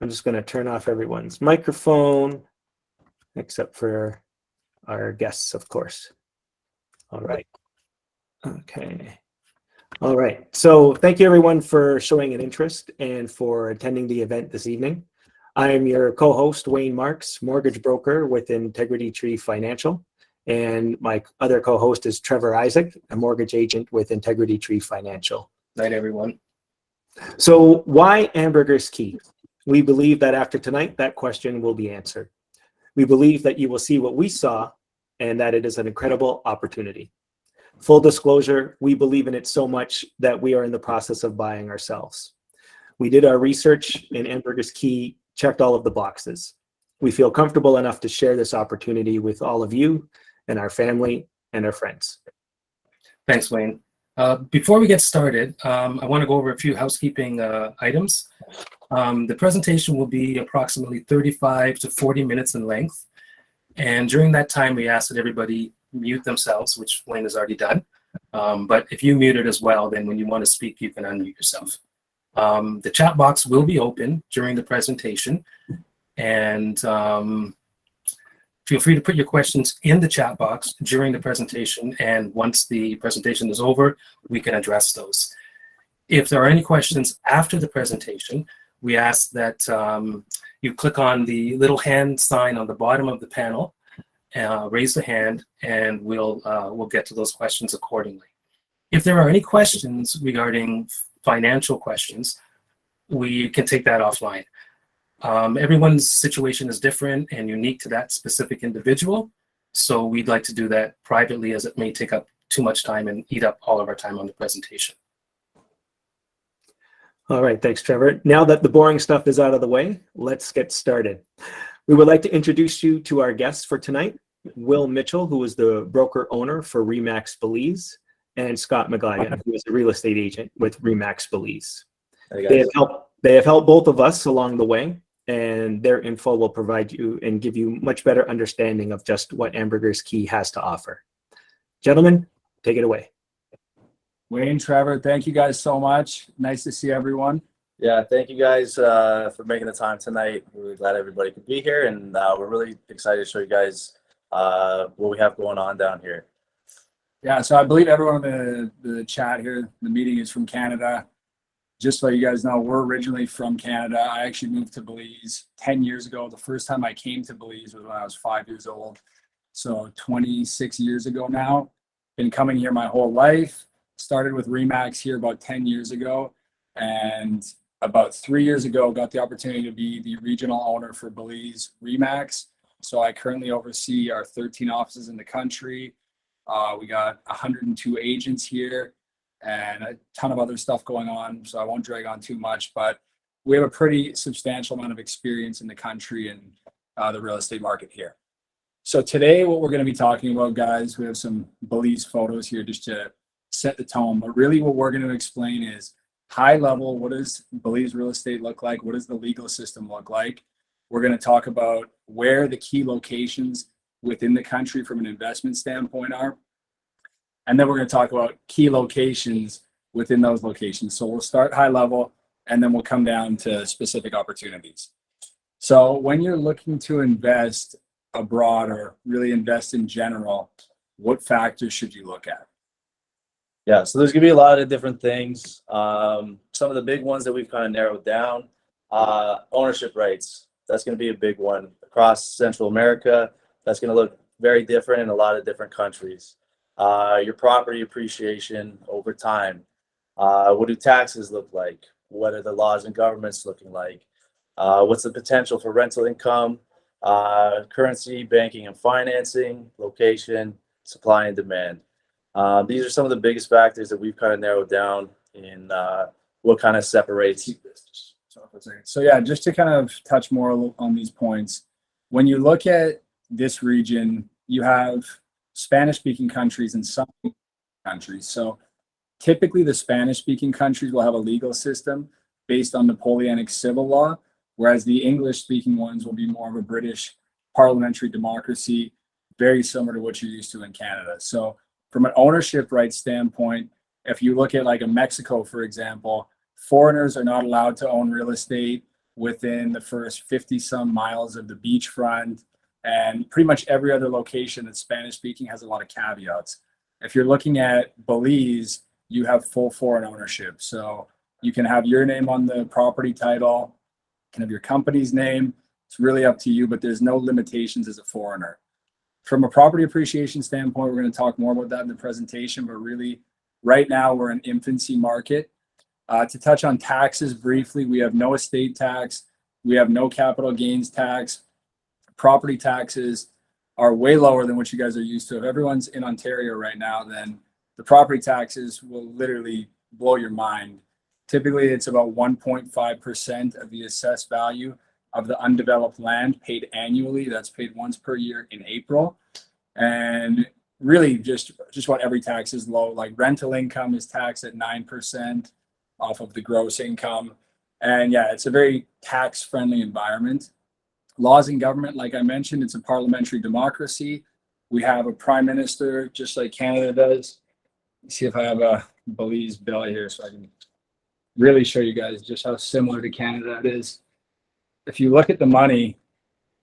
I'm just going to turn off everyone's microphone, except for our guests, of course. All right. Okay. All right. So thank you, everyone, for showing an interest and for attending the event this evening. I'm your co-host, Wayne Marks, mortgage broker with Integrity Tree Financial. And my other co-host is Trevor Isaac, a mortgage agent with Integrity Tree Financial. Night, everyone. So why Ambergris Caye? We believe that after tonight, that question will be answered. We believe that you will see what we saw and that it is an incredible opportunity. Full disclosure, we believe in it so much that we are in the process of buying ourselves. We did our research and Ambergris Caye checked all of the boxes. We feel comfortable enough to share this opportunity with all of you and our family and our friends. Thanks, Wayne. Before we get started, I want to go over a few housekeeping items. The presentation will be approximately 35 to 40 minutes in length. And during that time, we ask that everybody mute themselves, which Wayne has already done. But if you mute it as well, then when you want to speak, you can unmute yourself. The chat box will be open during the presentation. And feel free to put your questions in the chat box during the presentation. And once the presentation is over, we can address those. If there are any questions after the presentation, we ask that you click on the little hand sign on the bottom of the panel, raise the hand, and we'll get to those questions accordingly. If there are any questions regarding financial questions, we can take that offline. Everyone's situation is different and unique to that specific individual, so we'd like to do that privately as it may take up too much time and eat up all of our time on the presentation. All right, thanks, Trevor. Now that the boring stuff is out of the way, let's get started. We would like to introduce you to our guests for tonight, Will Mitchell, who is the broker owner for RE/MAX Belize, and Scott McGlagan, who is a real estate agent with RE/MAX Belize. Hey, they have helped both of us along the way, and their info will provide you and give you much better understanding of just what Ambergris Caye has to offer. Gentlemen, take it away. Wayne, Trevor, thank you guys so much. Nice to see everyone. Yeah, thank you guys for making the time tonight. We're really glad everybody could be here, and we're really excited to show you guys what we have going on down here. Yeah, so I believe everyone in the chat here, the meeting is from Canada. Just so you guys know, we're originally from Canada. I actually moved to Belize 10 years ago. The first time I came to Belize was when I was 5 years old. So 26 years ago now. Been coming here my whole life. Started with RE/MAX here about 10 years ago. And about 3 years ago, got the opportunity to be the regional owner for Belize RE/MAX. So I currently oversee our 13 offices in the country. We got 102 agents here and a ton of other stuff going on. So I won't drag on too much, but we have a pretty substantial amount of experience in the country and the real estate market here. So today, what we're going to be talking about, guys, we have some Belize photos here just to set the tone. But really what we're going to explain is high level, what does Belize real estate look like? What does the legal system look like? We're going to talk about where the key locations within the country from an investment standpoint are. And then we're going to talk about key locations within those locations. So we'll start high level and then we'll come down to specific opportunities. So when you're looking to invest abroad or really invest in general, what factors should you look at? Yeah, so there's going to be a lot of different things. Some of the big ones that we've kind of narrowed down, ownership rights. That's going to be a big one across Central America. That's going to look very different in a lot of different countries. Your property appreciation over time. What do taxes look like? What are the laws and governments looking like? What's the potential for rental income? Currency, banking and financing, location, supply and demand. These are some of the biggest factors that we've kind of narrowed down in what kind of separates. So yeah, just to kind of touch more on these points, when you look at this region, you have Spanish-speaking countries and some countries. So typically the Spanish-speaking countries will have a legal system based on Napoleonic civil law, whereas the English-speaking ones will be more of a British parliamentary democracy, very similar to what you're used to in Canada. So from an ownership rights standpoint, if you look at like a Mexico, for example, foreigners are not allowed to own real estate. within the first 50 some miles of the beachfront. And pretty much every other location that's Spanish speaking has a lot of caveats. If you're looking at Belize, you have full foreign ownership. So you can have your name on the property title, you can have your company's name. It's really up to you, but there's no limitations as a foreigner. From a property appreciation standpoint, we're going to talk more about that in the presentation, but really right now we're an infancy market. To touch on taxes briefly, we have no estate tax. We have no capital gains tax. Property taxes are way lower than what you guys are used to. If everyone's in Ontario right now, then the property taxes will literally blow your mind. Typically, it's about 1.5% of the assessed value of the undeveloped land paid annually. That's paid once per year in April. And really just about every tax is low. Like rental income is taxed at 9% off of the gross income. And yeah, it's a very tax-friendly environment. Laws in government, like I mentioned, it's a parliamentary democracy. We have a prime minister, just like Canada does. Let's see if I have a Belize bill here so I can really show you guys just how similar to Canada it is. If you look at the money,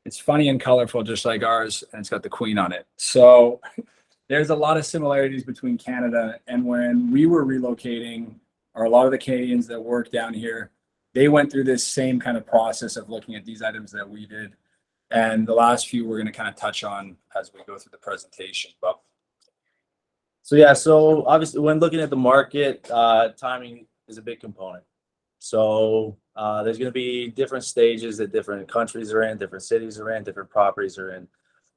it's funny and colorful, just like ours, and it's got the Queen on it. So there's a lot of similarities between Canada. And when we were relocating, or a lot of the Canadians that work down here, they went through this same kind of process of looking at these items that we did. And the last few we're going to kind of touch on as we go through the presentation. But So yeah, so obviously when looking at the market, timing is a big component. So there's going to be different stages that different countries are in, different cities are in, different properties are in.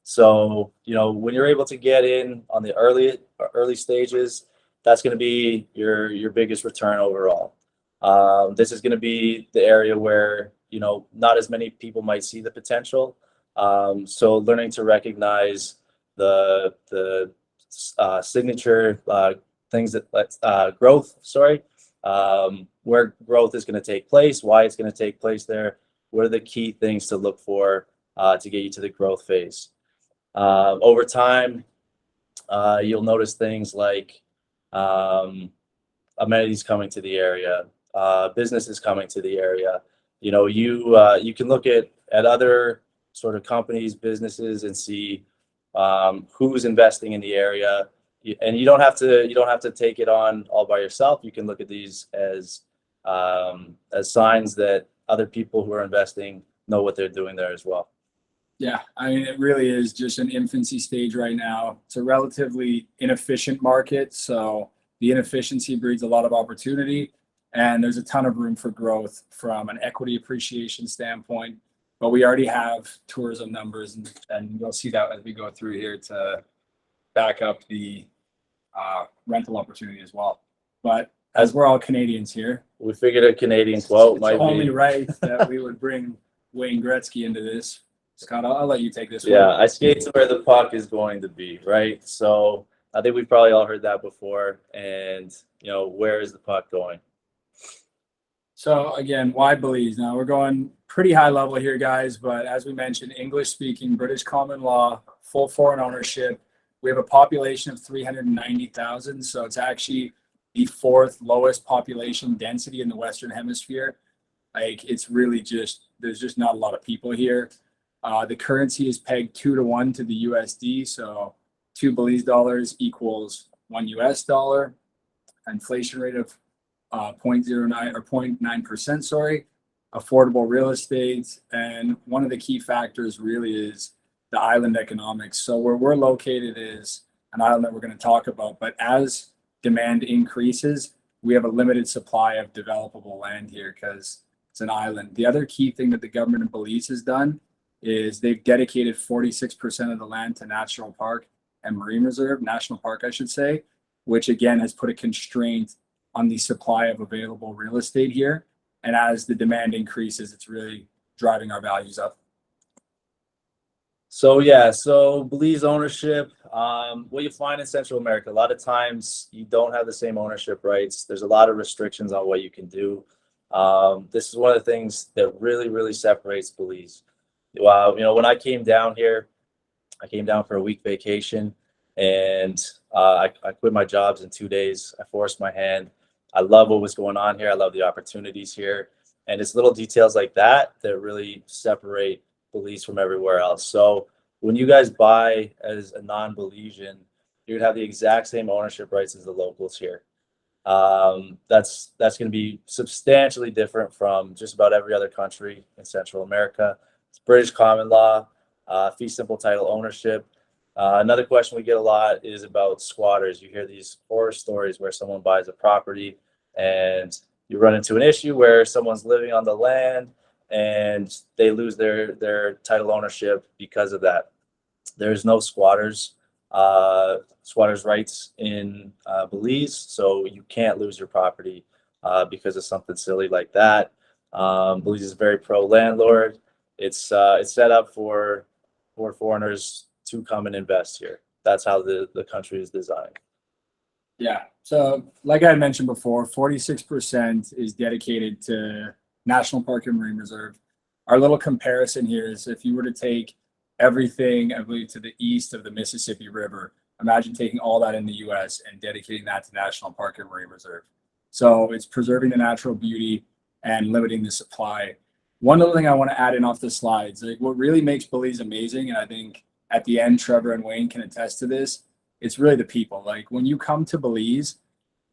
So, you know, when you're able to get in on the early stages, that's going to be your biggest return overall. This is going to be the area where, you know, not as many people might see the potential. So learning to recognize the signature things that growth, where growth is going to take place, why it's going to take place there, what are the key things to look for to get you to the growth phase. Over time, you'll notice things like amenities coming to the area, businesses coming to the area. You know, you can look at other sort of companies, businesses, and see who's investing in the area. And you don't have to take it on all by yourself. You can look at these as signs that other people who are investing know what they're doing there as well. yeah, I mean, it really is just an infancy stage right now. It's a relatively inefficient market. So the inefficiency breeds a lot of opportunity, and there's a ton of room for growth from an equity appreciation standpoint. But we already have tourism numbers, and you'll see that as we go through here to back up the rental opportunity as well. But as we're all Canadians here, We figured a Canadian quote it's might only be. right that we would bring Wayne Gretzky into this. Scott, I'll let you take this one. Yeah, I skate to where the puck is going to be, right? So I think we've probably all heard that before. And, you know, where is the puck going? So again, why Belize? Now we're going pretty high level here, guys, but as we mentioned, English speaking, British common law, full foreign ownership. We have a population of 390,000. So it's actually the fourth lowest population density in the Western Hemisphere. Like, it's really just, there's just not a lot of people here. The currency is pegged 2-to-1 to the USD. So 2 Belize dollars equals 1 US dollar. Inflation rate of 0.09 or 0.9%, sorry. Affordable real estate. And one of the key factors really is the island economics. So where we're located is an island that we're going to talk about, but as demand increases, we have a limited supply of developable land here because it's an island. The other key thing that the government of Belize has done is they've dedicated 46% of the land to national park and marine reserve, national park, I should say, which again has put a constraint on the supply of available real estate here. And as the demand increases, it's really driving our values up. So yeah, so Belize ownership, what you find in Central America, a lot of times you don't have the same ownership rights. There's a lot of restrictions on what you can do. This is one of the things that really separates Belize. You know, when I came down here, I came down for a week vacation, and I quit my jobs in 2 days. I forced my hand. I love what was going on here. I love the opportunities here. And it's little details like that that really separate Belize from everywhere else. So when you guys buy as a non-Belizean, you'd have the exact same ownership rights as the locals here. That's going to be substantially different from just about every other country in Central America. It's British common law, fee simple title ownership. Another question we get a lot is about squatters. You hear these horror stories where someone buys a property and you run into an issue where someone's living on the land and they lose their title ownership because of that. There's no squatters rights in Belize, so you can't lose your property because of something silly like that. Belize is very pro landlord. It's set up for foreigners to come and invest here. That's how the country is designed. Yeah. So like I had mentioned before, 46% is dedicated to National Park and Marine Reserve. Our little comparison here is if you were to take everything, I believe, to the east of the Mississippi River, imagine taking all that in the US and dedicating that to National Park and Marine Reserve. So it's preserving the natural beauty and limiting the supply. One other thing I want to add in off the slides, like what really makes Belize amazing, and I think at the end, Trevor and Wayne can attest to this, it's really the people. Like when you come to Belize,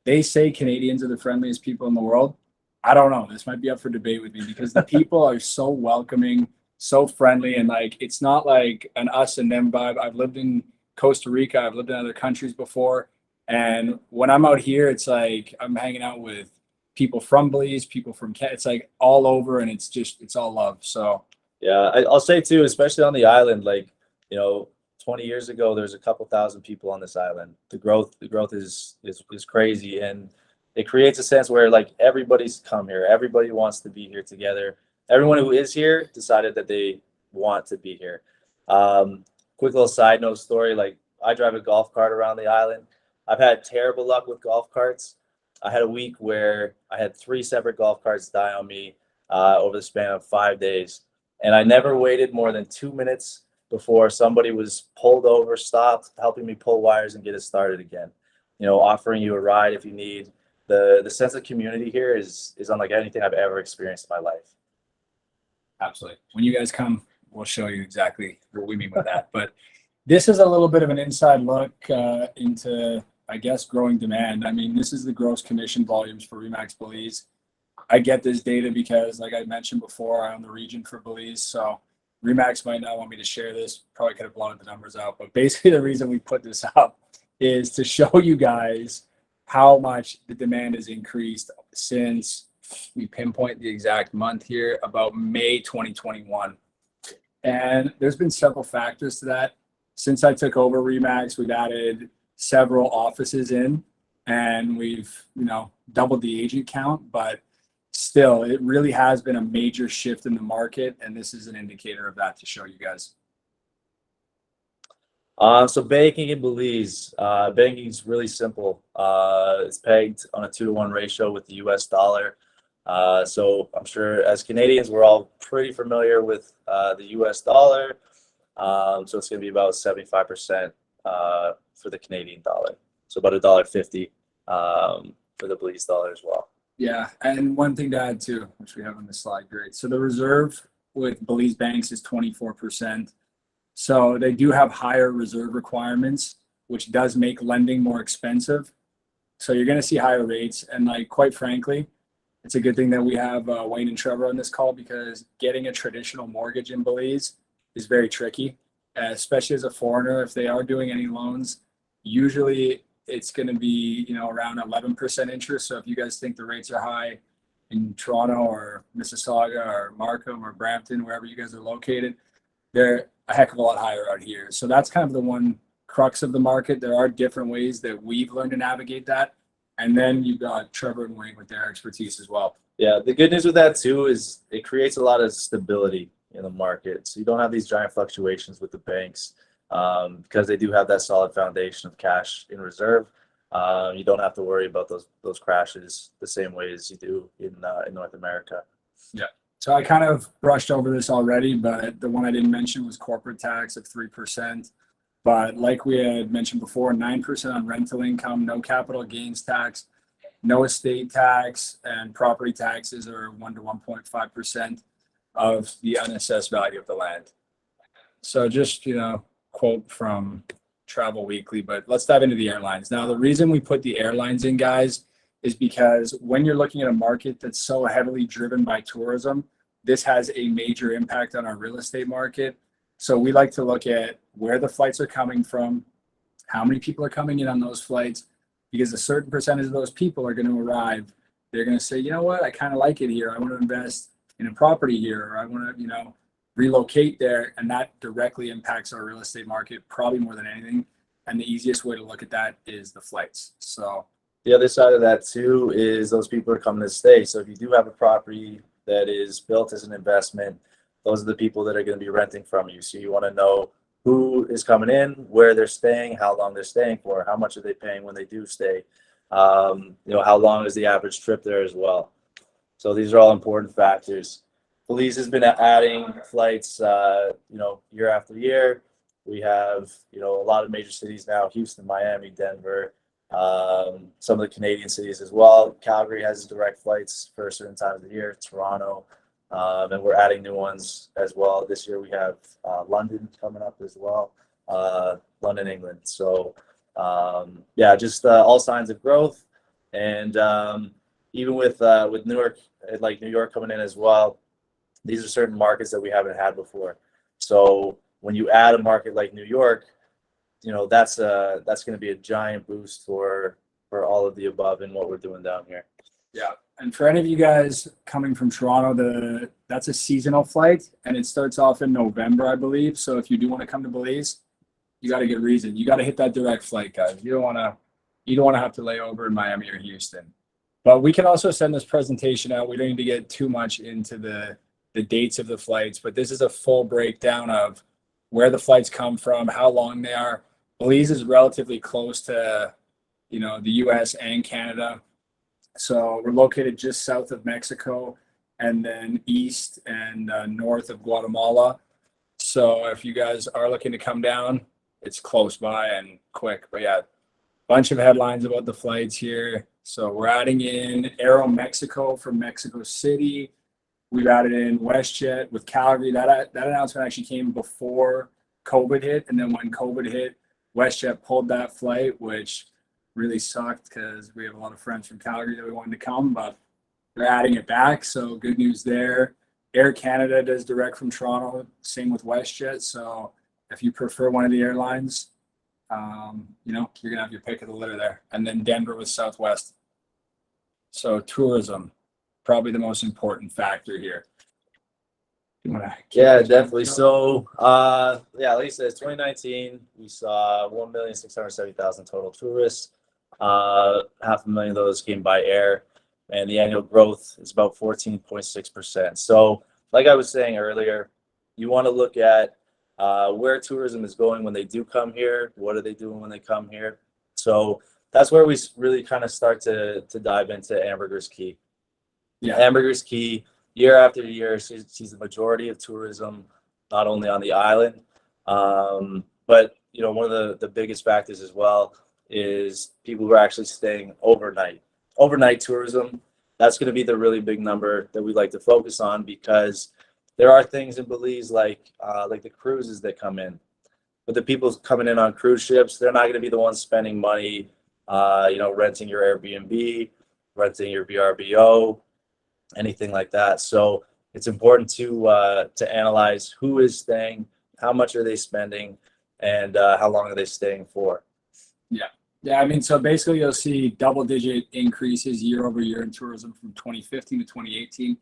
they say Canadians are the friendliest people in the world. I don't know. This might be up for debate with me because the people are so welcoming, so friendly, and like it's not like an us and them vibe. I've lived in Costa Rica, I've lived in other countries before, and when I'm out here, it's like I'm hanging out with people from Belize, people from Canada. It's like all over, and it's all love. So yeah, I'll say too, especially on the island, like 20 years ago, there's a couple thousand people on this island. The growth is crazy, and it creates a sense where like everybody's come here, everybody wants to be here together. Everyone who is here decided that they want to be here. Quick little side note story, like I drive a golf cart around the island. I've had terrible luck with golf carts. I had a week where I had 3 separate golf carts die on me over the span of 5 days. And I never waited more than 2 minutes before somebody was pulled over, stopped, helping me pull wires and get it started again. Offering you a ride if you need. The sense of community here is unlike anything I've ever experienced in my life. absolutely. When you guys come, we'll show you exactly what we mean with that. But this is a little bit of an inside look into, I guess, growing demand. I mean, this is the gross commission volumes for Remax Belize. I get this data because, like I mentioned before, I own the region for Belize. So Remax might not want me to share this. Probably could have blown the numbers out. But basically, the reason we put this up is to show you guys how much the demand has increased since we pinpoint the exact month here, about May 2021. And there's been several factors to that. Since I took over Remax, we've added several offices in, and we've doubled the agent count, but still it really has been a major shift in the market, and this is an indicator of that to show you guys. So banking in Belize, banking is really simple. It's pegged on a 2-to-1 ratio with the US dollar. So I'm sure as Canadians, we're all pretty familiar with the US dollar. So it's going to be about 75% for the Canadian dollar. So about $1.50 for the Belize dollar as well. Yeah, and one thing to add too, which we have on the slide, great. So the reserve with Belize banks is 24%. So they do have higher reserve requirements, which does make lending more expensive. So you're going to see higher rates. And like, quite frankly, it's a good thing that we have Wayne and Trevor on this call, because getting a traditional mortgage in Belize is very tricky, especially as a foreigner. If they are doing any loans, usually it's going to be, around 11% interest. So if you guys think the rates are high in Toronto or Mississauga or Markham or Brampton, wherever you guys are located, they're a heck of a lot higher out here. So that's kind of the one crux of the market. There are different ways that we've learned to navigate that. And then you've got Trevor and Wayne with their expertise as well. Yeah, the good news with that too is it creates a lot of stability in the market. So you don't have these giant fluctuations with the banks because they do have that solid foundation of cash in reserve. You don't have to worry about those crashes the same way as you do in North America. Yeah. So I kind of brushed over this already, but the one I didn't mention was corporate tax of 3%. But like we had mentioned before, 9% on rental income, no capital gains tax. no estate tax, and property taxes are 1 to 1.5% of the unassessed value of the land. So just, quote from Travel Weekly, but let's dive into the airlines. Now, the reason we put the airlines in, guys, is because when you're looking at a market that's so heavily driven by tourism, this has a major impact on our real estate market. So we like to look at where the flights are coming from, how many people are coming in on those flights, because a certain percentage of those people are going to arrive. They're going to say, you know what, I kind of like it here. I want to invest in a property here, or I want to, relocate there. And that directly impacts our real estate market, probably more than anything. And the easiest way to look at that is the flights. So the other side of that too is those people are coming to stay. So if you do have a property that is built as an investment, those are the people that are going to be renting from you. So you want to know who is coming in, where they're staying, how long they're staying for, how much are they paying when they do stay, how long is the average trip there as well. So these are all important factors. Belize has been adding flights, year after year. We have, a lot of major cities now: Houston, Miami, Denver, some of the Canadian cities as well. Calgary has direct flights for certain times of the year, Toronto, and we're adding new ones as well. This year we have London coming up as well, London, England. So just all signs of growth. And even with Newark, like New York coming in as well, these are certain markets that we haven't had before. So when you add a market like New York, that's going to be a giant boost for all of the above and what we're doing down here. yeah. And for any of you guys coming from Toronto, that's a seasonal flight, and it starts off in November, I believe. So if you do want to come to Belize, you got to get reason. You got to hit that direct flight, guys. You don't want to have to lay over in Miami or Houston. But we can also send this presentation out. We don't need to get too much into the dates of the flights, but this is a full breakdown of where the flights come from, how long they are. Belize is relatively close to, the US and Canada. So we're located just south of Mexico and then east and north of Guatemala. So if you guys are looking to come down, it's close by and quick. But yeah, bunch of headlines about the flights here. So we're adding in Aero Mexico from Mexico City. We've added in WestJet with Calgary. That announcement actually came before COVID hit. And then when COVID hit, WestJet pulled that flight, which really sucked because we have a lot of friends from Calgary that we wanted to come, but they're adding it back. So good news there. Air Canada does direct from Toronto, same with WestJet. So if you prefer one of the airlines, you're going to have your pick of the litter there. And then Denver with Southwest. So tourism, probably the most important factor here. Yeah, definitely. So, like you said, 2019, we saw 1,670,000 total tourists. 500,000 of those came by air, and the annual growth is about 14.6%. So, like I was saying earlier, you want to look at where tourism is going when they do come here. What are they doing when they come here? So that's where we really kind of start to dive into Ambergris Caye. Yeah. Ambergris Caye, year after year, sees the majority of tourism, not only on the island, but one of the biggest factors as well is people who are actually staying overnight. Overnight tourism, that's going to be the really big number that we like to focus on, because there are things in Belize like the cruises that come in. But the people coming in on cruise ships, they're not going to be the ones spending money, renting your Airbnb, renting your VRBO, anything like that. So it's important to analyze who is staying, how much are they spending, and how long are they staying for. Yeah, I mean, so basically you'll see double-digit increases year over year in tourism from 2015 to 2018.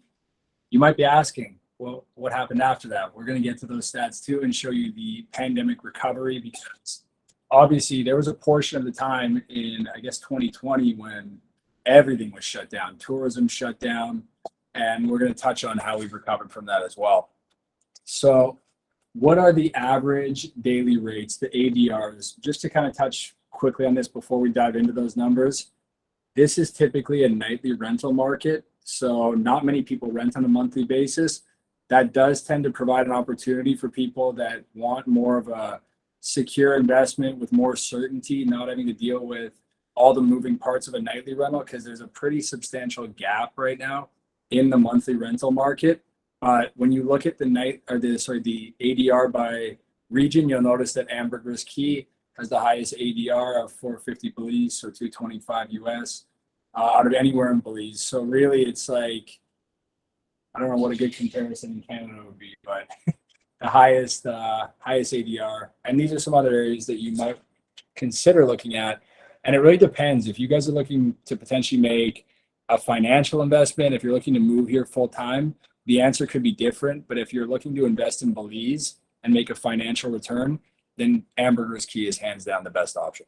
You might be asking, well, what happened after that? We're going to get to those stats too and show you the pandemic recovery, because obviously there was a portion of the time in, I guess, 2020 when everything was shut down, tourism shut down, and we're going to touch on how we've recovered from that as well. So what are the average daily rates, the ADRs? Just to kind of touch quickly on this before we dive into those numbers. This is typically a nightly rental market, so not many people rent on a monthly basis. That does tend to provide an opportunity for people that want more of a secure investment with more certainty, not having to deal with all the moving parts of a nightly rental because there's a pretty substantial gap right now in the monthly rental market. When you look at the the ADR by region, you'll notice that Ambergris Caye has the highest ADR of 450 Belize, so 225 US, out of anywhere in Belize. So really, it's like, I don't know what a good comparison in Canada would be, but the highest ADR. And these are some other areas that you might consider looking at. And it really depends. If you guys are looking to potentially make a financial investment, if you're looking to move here full time, the answer could be different. But if you're looking to invest in Belize and make a financial return, then Ambergris Caye is hands down the best option.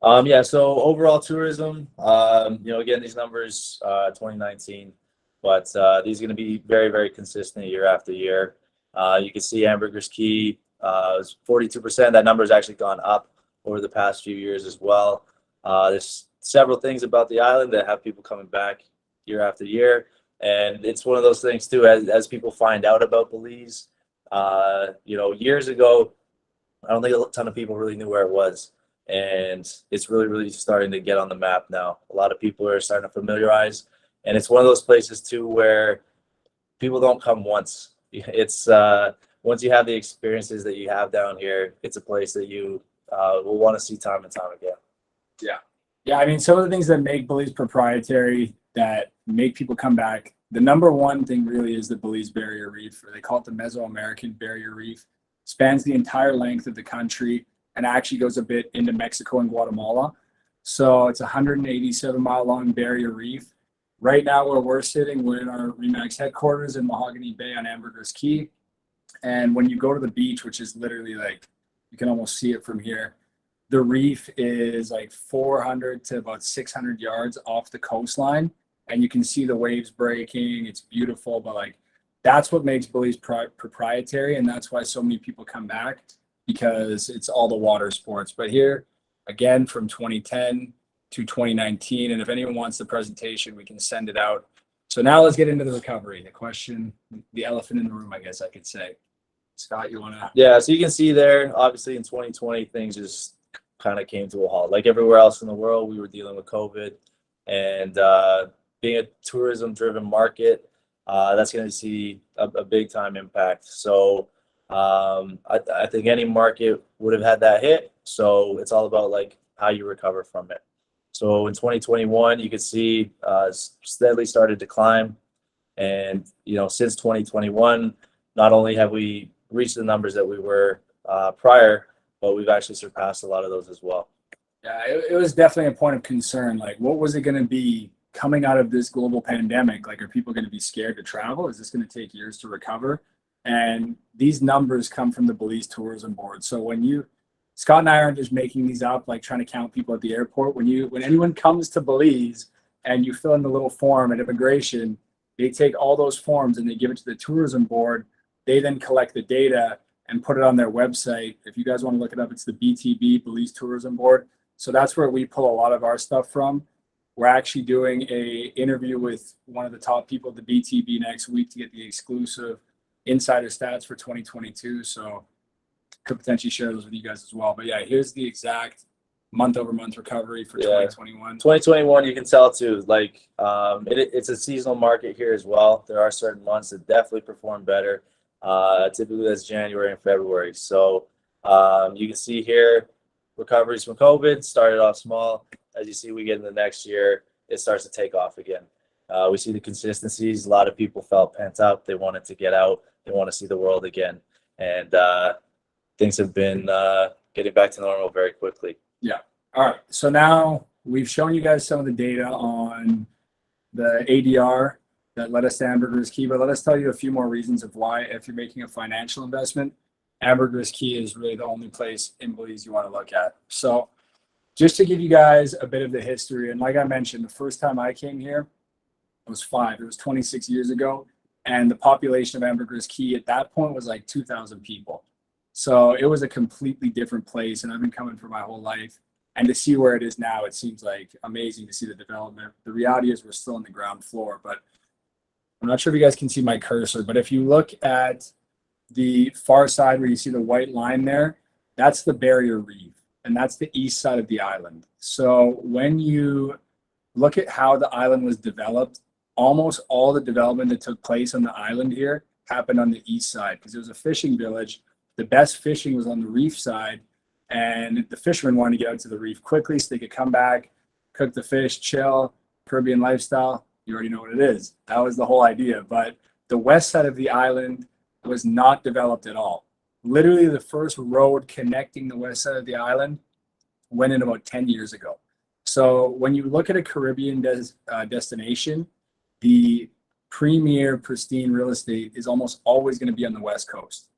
Yeah, so overall tourism, again, these numbers, 2019, but these are going to be very, very consistent year after year. You can see Ambergris Caye is 42%. That number has actually gone up over the past few years as well. There's several things about the island that have people coming back year after year. And it's one of those things too, as people find out about Belize, years ago, I don't think a ton of people really knew where it was. And it's really, really starting to get on the map now. A lot of people are starting to familiarize. And it's one of those places too where people don't come once. It's once you have the experiences that you have down here, it's a place that you will want to see time and time again. Yeah, I mean, some of the things that make Belize proprietary, that make people come back, the number one thing really is the Belize Barrier Reef, or they call it the Mesoamerican Barrier Reef. Spans the entire length of the country and actually goes a bit into Mexico and Guatemala. So it's a 187-mile long barrier reef. Right now where we're sitting, we're in our RE/MAX headquarters in Mahogany Bay on Ambergris Caye. And when you go to the beach, which is literally like, you can almost see it from here, the reef is like 400 to about 600 yards off the coastline. And you can see the waves breaking. It's beautiful, but like, that's what makes Belize proprietary. And that's why so many people come back, because it's all the water sports. But here, again, from 2010 to 2019, and if anyone wants the presentation, we can send it out. So now let's get into the recovery. The question, the elephant in the room, I guess I could say. Scott, you want to? Yeah, so you can see there, obviously in 2020, things just kind of came to a halt. Like everywhere else in the world, we were dealing with COVID. And being a tourism-driven market, that's going to see a big-time impact. So I think any market would have had that hit. So it's all about like how you recover from it. So in 2021, you could see steadily started to climb. And, since 2021, not only have we reached the numbers that we were prior, but we've actually surpassed a lot of those as well. Yeah, it was definitely a point of concern. Like, what was it going to be coming out of this global pandemic? Like, are people going to be scared to travel? Is this going to take years to recover? And these numbers come from the Belize Tourism Board. So when Scott and I aren't just making these up, like trying to count people at the airport. When anyone comes to Belize and you fill in the little form at immigration, they take all those forms and they give it to the tourism board. They then collect the data and put it on their website. If you guys want to look it up, it's the BTB, Belize Tourism Board. So that's where we pull a lot of our stuff from. We're actually doing a interview with one of the top people at the BTB next week to get the exclusive insider stats for 2022. So could potentially share those with you guys as well. But yeah, here's the exact month-over-month recovery for 2021. 2021, you can tell too, like it's a seasonal market here as well. There are certain months that definitely perform better. Typically that's January and February. So you can see here, recoveries from COVID started off small. As you see, we get in the next year, it starts to take off again. We see the consistencies. A lot of people felt pent up. They wanted to get out. They want to see the world again. And things have been getting back to normal very quickly. Yeah. All right. So now we've shown you guys some of the data on the ADR that led us to Ambergris Caye, but let us tell you a few more reasons of why, if you're making a financial investment, Ambergris Caye is really the only place in Belize you want to look at. So just to give you guys a bit of the history, and like I mentioned, the first time I came here, it was 26 years ago. And the population of Ambergris Caye at that point was like 2,000 people. So it was a completely different place. And I've been coming for my whole life. And to see where it is now, it seems like amazing to see the development. The reality is we're still on the ground floor, but I'm not sure if you guys can see my cursor, but if you look at the far side where you see the white line there, that's the barrier reef. and that's the east side of the island. So when you look at how the island was developed, almost all the development that took place on the island here happened on the east side because it was a fishing village. The best fishing was on the reef side, and the fishermen wanted to get out to the reef quickly so they could come back, cook the fish, chill, Caribbean lifestyle. You already know what it is. That was the whole idea. But the west side of the island was not developed at all. Literally, the first road connecting the west side of the island went in about 10 years ago. So when you look at a Caribbean destination, the premier pristine real estate is almost always going to be on the west coast.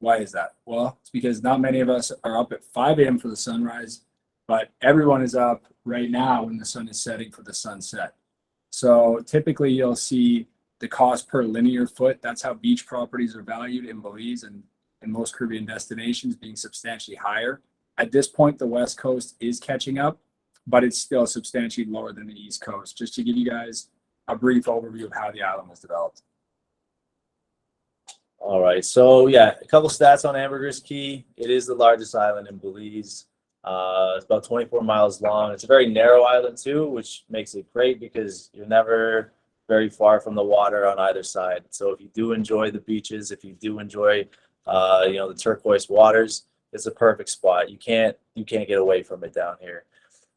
Why is that? Well, it's because not many of us are up at 5 a.m. for the sunrise, but everyone is up right now when the sun is setting for the sunset. So typically you'll see the cost per linear foot. That's how beach properties are valued in Belize and in most Caribbean destinations, being substantially higher. At this point, the west coast is catching up, but it's still substantially lower than the east coast. Just to give you guys a brief overview of how the island was developed. All right, so yeah, a couple stats on Ambergris Caye. It is the largest island in Belize. It's about 24 miles long. It's a very narrow island too, which makes it great because you're never very far from the water on either side. So if you do enjoy the beaches, if you do enjoy, the turquoise waters, it's a perfect spot. You can't get away from it down here.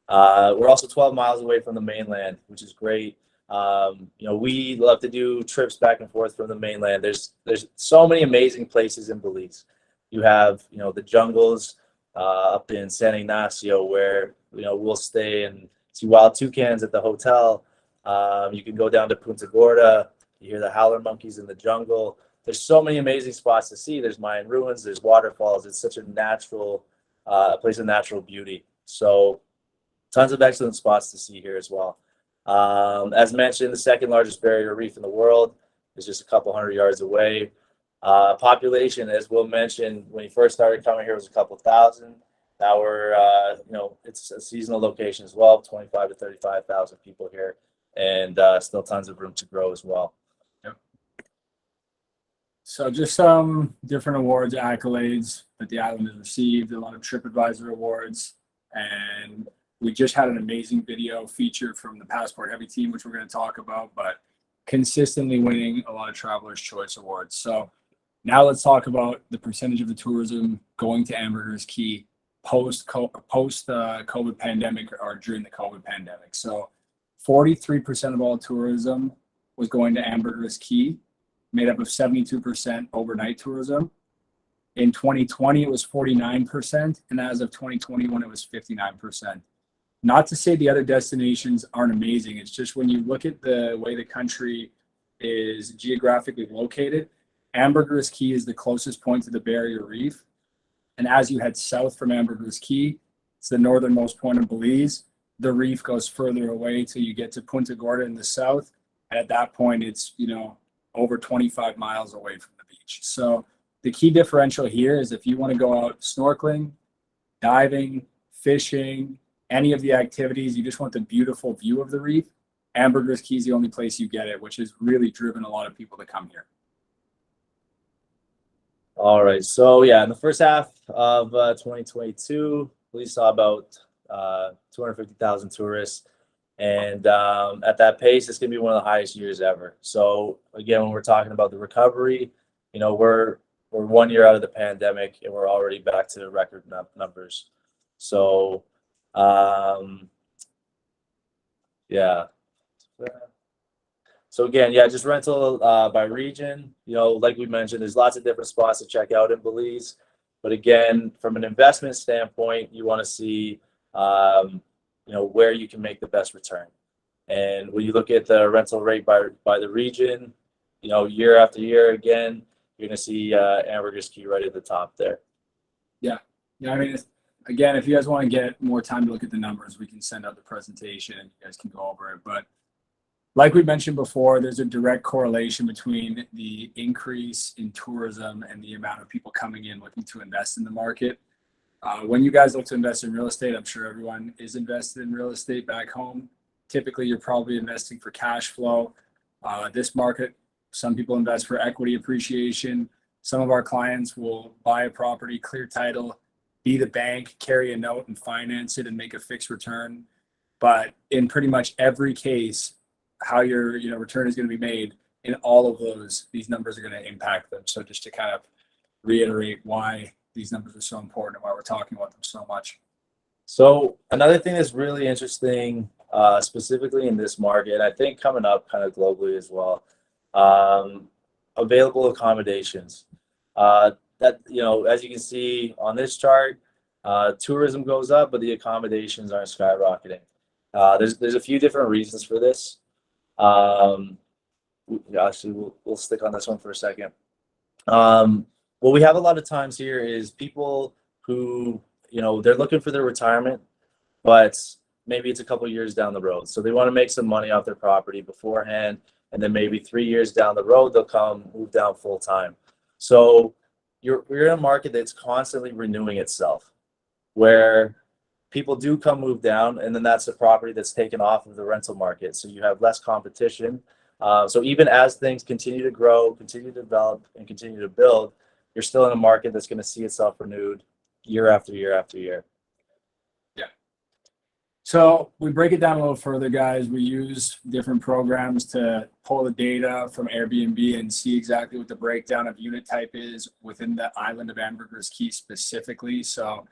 We're also 12 miles away from the mainland, which is great. We love to do trips back and forth from the mainland. There's so many amazing places in Belize. You have, the jungles up in San Ignacio where, we'll stay and see wild toucans at the hotel. You can go down to Punta Gorda. You hear the howler monkeys in the jungle. There's so many amazing spots to see. There's Mayan ruins. There's waterfalls. It's such a natural place of natural beauty. So tons of excellent spots to see here as well. As mentioned, the second largest barrier reef in the world is just a couple hundred yards away. Population, as Will mentioned, when he first started coming here, was a couple thousand. Now we're, it's a seasonal location as well, 25 to 35,000 people here, and still tons of room to grow as well. Yep. So just some different awards, accolades that the island has received, a lot of TripAdvisor awards, and we just had an amazing video feature from the Passport Heavy team, which we're going to talk about, but consistently winning a lot of Traveler's Choice Awards. So now let's talk about the percentage of the tourism going to Ambergris Caye post COVID pandemic or during the COVID pandemic. So 43% of all tourism was going to Ambergris Caye, made up of 72% overnight tourism. In 2020, it was 49%, and as of 2021, it was 59%. Not to say the other destinations aren't amazing. It's just when you look at the way the country is geographically located, Ambergris Caye is the closest point to the Barrier Reef. And as you head south from Ambergris Caye, it's the northernmost point of Belize. The reef goes further away till you get to Punta Gorda in the south. And at that point, it's, over 25 miles away from the beach. So the key differential here is if you want to go out snorkeling, diving, fishing, any of the activities, you just want the beautiful view of the reef, Ambergris Caye is the only place you get it, which has really driven a lot of people to come here. All right, so yeah, in the first half of 2022, we saw about 250,000 tourists, and at that pace, it's going to be one of the highest years ever. So again, when we're talking about the recovery, we're 1 year out of the pandemic, and we're already back to record numbers. So yeah. So again, just rental by region. Like we mentioned, there's lots of different spots to check out in Belize. But again, from an investment standpoint, you want to see, where you can make the best return. And when you look at the rental rate by the region, year after year, again, you're going to see Ambergris Caye right at the top there. Yeah. I mean, again, if you guys want to get more time to look at the numbers, we can send out the presentation and you guys can go over it. But like we mentioned before, there's a direct correlation between the increase in tourism and the amount of people coming in looking to invest in the market. When you guys look to invest in real estate, I'm sure everyone is invested in real estate back home. Typically, you're probably investing for cash flow. This market, some people invest for equity appreciation. Some of our clients will buy a property, clear title, be the bank, carry a note and finance it and make a fixed return. But in pretty much every case, how your return is going to be made in all of those, these numbers are going to impact them. So just to kind of reiterate why these numbers are so important and why we're talking about them so much. So another thing that's really interesting, specifically in this market, I think coming up kind of globally as well, available accommodations. That, as you can see on this chart, tourism goes up, but the accommodations aren't skyrocketing. There's a few different reasons for this. Actually, we'll stick on this one for a second. What we have a lot of times here is people who, they're looking for their retirement, but maybe it's a couple years down the road. So they want to make some money off their property beforehand, and then maybe 3 years down the road, they'll move down full time. So you're in a market that's constantly renewing itself, where people do move down, and then that's the property that's taken off of the rental market. So you have less competition. So even as things continue to grow, continue to develop, and continue to build, you're still in a market that's going to see itself renewed year after year after year. Yeah. So we break it down a little further, guys. We use different programs to pull the data from Airbnb and see exactly what the breakdown of unit type is within the island of Ambergris Caye specifically. So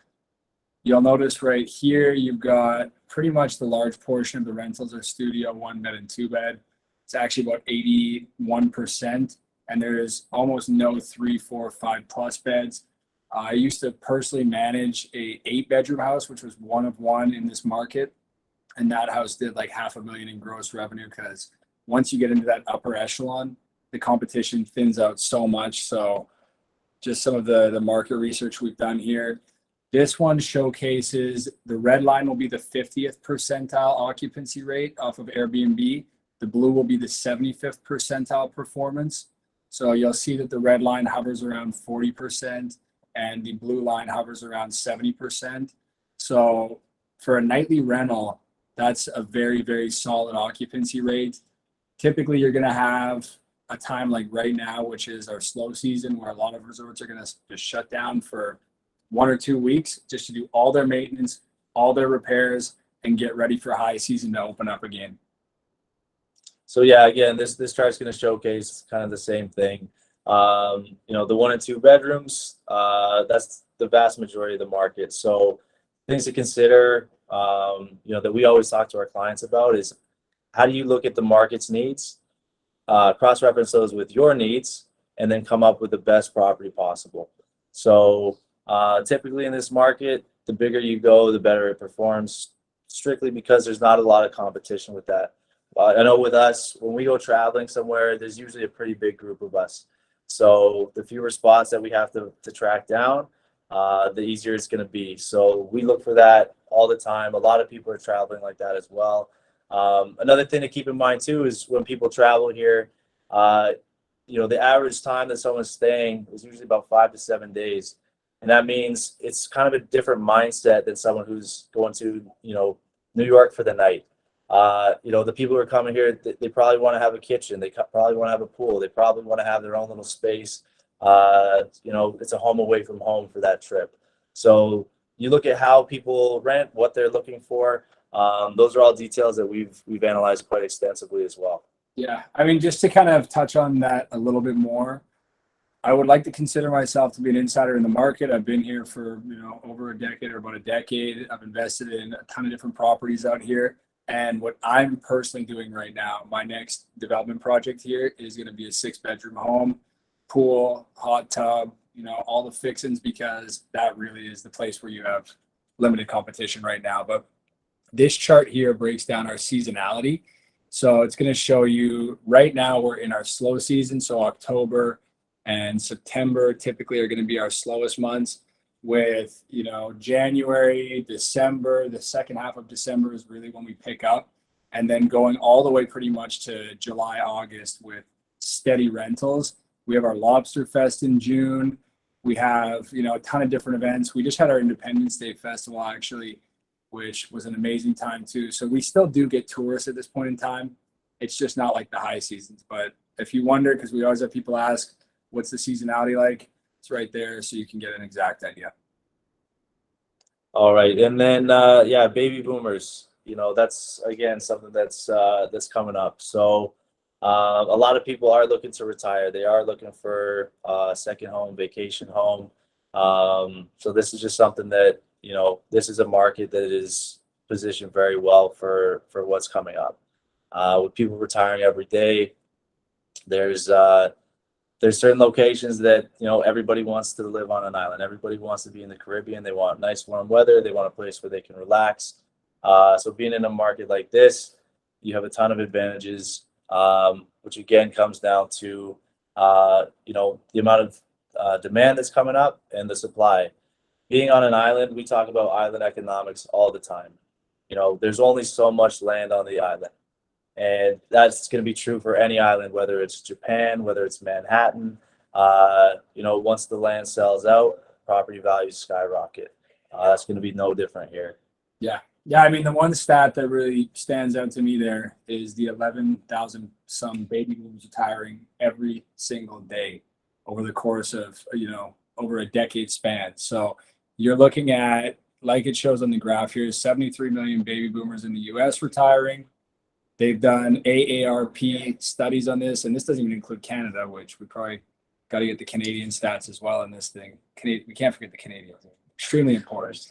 you'll notice right here, you've got pretty much the large portion of the rentals are studio, 1 bed and 2 bed. It's actually about 81%. And there's almost no 3, 4, 5 plus beds. I used to personally manage a 8-bedroom house, which was one of one in this market. And that house did like $500,000 in gross revenue, because once you get into that upper echelon, the competition thins out so much. So just some of the market research we've done here. This one showcases the red line will be the 50th percentile occupancy rate off of Airbnb. The blue will be the 75th percentile performance. So you'll see that the red line hovers around 40% and the blue line hovers around 70%. So for a nightly rental, that's a very, very solid occupancy rate. Typically, you're going to have a time like right now, which is our slow season, where a lot of resorts are going to just shut down for 1 or 2 weeks just to do all their maintenance, all their repairs, and get ready for high season to open up again. So yeah, again, this chart is going to showcase kind of the same thing. The 1 and 2 bedrooms, that's the vast majority of the market. So things to consider, that we always talk to our clients about is, how do you look at the market's needs, cross-reference those with your needs, and then come up with the best property possible. So typically in this market, the bigger you go, the better it performs, strictly because there's not a lot of competition with that. I know with us, when we go traveling somewhere, there's usually a pretty big group of us. So the fewer spots that we have to track down, the easier it's going to be. So we look for that all the time. A lot of people are traveling like that as well. Another thing to keep in mind too is when people travel here, the average time that someone's staying is usually about 5 to 7 days. And that means it's kind of a different mindset than someone who's going to, New York for the night. The people who are coming here, they probably want to have a kitchen. They probably want to have a pool. They probably want to have their own little space. It's a home away from home for that trip. So you look at how people rent, what they're looking for. Those are all details that we've analyzed quite extensively as well. Yeah, I mean, just to kind of touch on that a little bit more, I would like to consider myself to be an insider in the market. I've been here for, over a decade or about a decade. I've invested in a ton of different properties out here. And what I'm personally doing right now, my next development project here is going to be a 6-bedroom home, pool, hot tub, all the fixings, because that really is the place where you have limited competition right now. But this chart here breaks down our seasonality. So it's going to show you right now we're in our slow season. So October and September typically are going to be our slowest months, with January, December, the second half of December is really when we pick up, and then going all the way pretty much to July, August with steady rentals. We have our Lobster Fest in June. We have a ton of different events. We just had our Independence Day Festival actually, which was an amazing time too. So we still do get tourists at this point in time. It's just not like the high seasons. But if you wonder, because we always have people ask, what's the seasonality like? It's right there, so you can get an exact idea. All right, and then yeah, baby boomers. You know, that's again something that's coming up. So a lot of people are looking to retire. They are looking for a second home, vacation home. So this is just something that, you know, this is a market that is positioned very well for what's coming up. With people retiring every day, there's there's certain locations that, you know, everybody wants to live on an island. Everybody wants to be in the Caribbean. They want nice warm weather. They want a place where they can relax. So being in a market like this, you have a ton of advantages, which again comes down to you know, the amount of demand that's coming up and the supply. Being on an island, we talk about island economics all the time. You know, there's only so much land on the island. And that's going to be true for any island, whether it's Japan, whether it's Manhattan. You know, once the land sells out, property values skyrocket. That's going to be no different here. Yeah. Yeah. I mean, the one stat that really stands out to me there is the 11,000 some baby boomers retiring every single day over the course of, you know, over a decade span. So you're looking at, like it shows on the graph here, 73 million baby boomers in the US retiring. They've done AARP studies on this, and this doesn't even include Canada, which we probably got to get the Canadian stats as well in this thing. We can't forget the Canadians. Extremely important.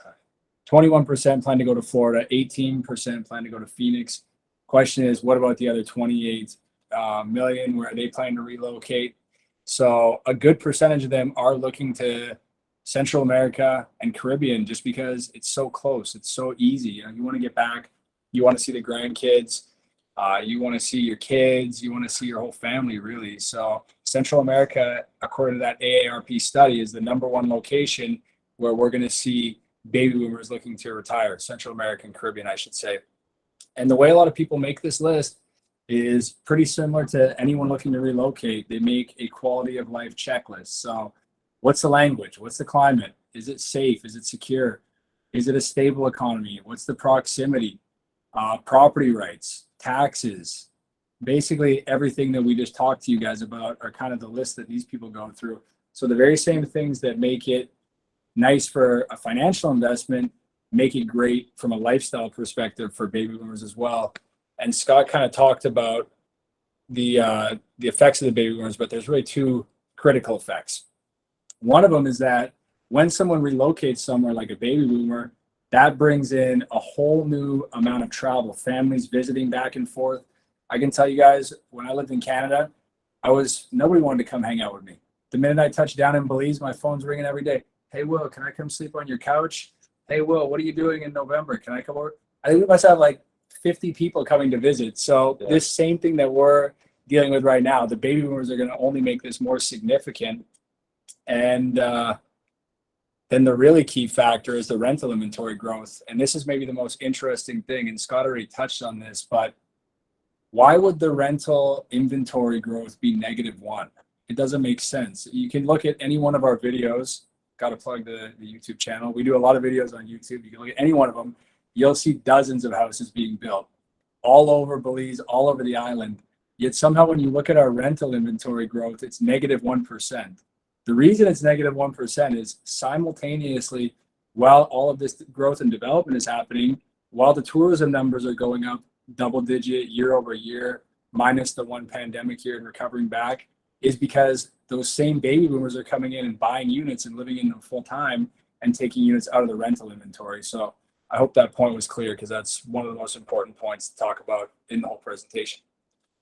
21% plan to go to Florida, 18% plan to go to Phoenix. Question is, what about the other 28 million? Where are they planning to relocate? So a good percentage of them are looking to Central America and Caribbean just because it's so close. It's so easy. You know, you want to get back. You want to see the grandkids. You want to see your kids, you want to see your whole family, really. So Central America, according to that AARP study, is the #1 location where we're going to see baby boomers looking to retire. Central America and Caribbean, I should say. And the way a lot of people make this list is pretty similar to anyone looking to relocate. They make a quality of life checklist. So what's the language? What's the climate? Is it safe? Is it secure? Is it a stable economy? What's the proximity? Property rights, taxes, basically everything that we just talked to you guys about are kind of the list that these people go through. So the very same things that make it nice for a financial investment make it great from a lifestyle perspective for baby boomers as well. And Scott kind of talked about the effects of the baby boomers, but there's really two critical effects. One of them is that when someone relocates somewhere like a baby boomer, that brings in a whole new amount of travel, families visiting back and forth. I can tell you guys, when I lived in Canada, nobody wanted to come hang out with me. The minute I touched down in Belize, my phone's ringing every day. Hey, Will, can I come sleep on your couch? Hey, Will, what are you doing in November? Can I come over? I think we must have like 50 people coming to visit. So This same thing that we're dealing with right now, the baby boomers are going to only make this more significant. And then the really key factor is the rental inventory growth. And this is maybe the most interesting thing, and Scott already touched on this, but why would the rental inventory growth be -1? It doesn't make sense. You can look at any one of our videos. Got to plug the YouTube channel. We do a lot of videos on YouTube. You can look at any one of them. You'll see dozens of houses being built all over Belize, all over the island. Yet somehow when you look at our rental inventory growth, it's -1%. The reason it's -1% is simultaneously, while all of this growth and development is happening, while the tourism numbers are going up double digit year over year, minus the one pandemic year and recovering back, is because those same baby boomers are coming in and buying units and living in them full time and taking units out of the rental inventory. So I hope that point was clear, because that's one of the most important points to talk about in the whole presentation.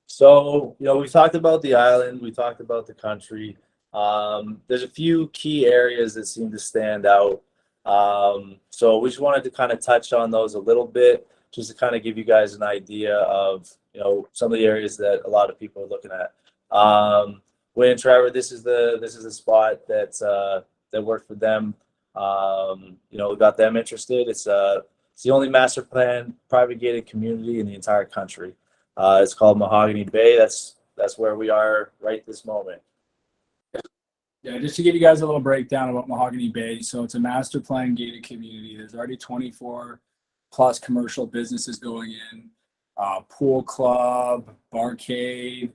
So, you know, we talked about the island, we talked about the country. There's a few key areas that seem to stand out. So we just wanted to kind of touch on those a little bit, just to kind of give you guys an idea of, you know, some of the areas that a lot of people are looking at. Wayne and Trevor, this is the spot that worked for them. You know, got them interested. It's the only master plan private gated community in the entire country. It's called Mahogany Bay. That's where we are right this moment. Yeah, just to give you guys a little breakdown about Mahogany Bay. So it's a master plan gated community. There's already 24 plus commercial businesses going in, pool club, barcade.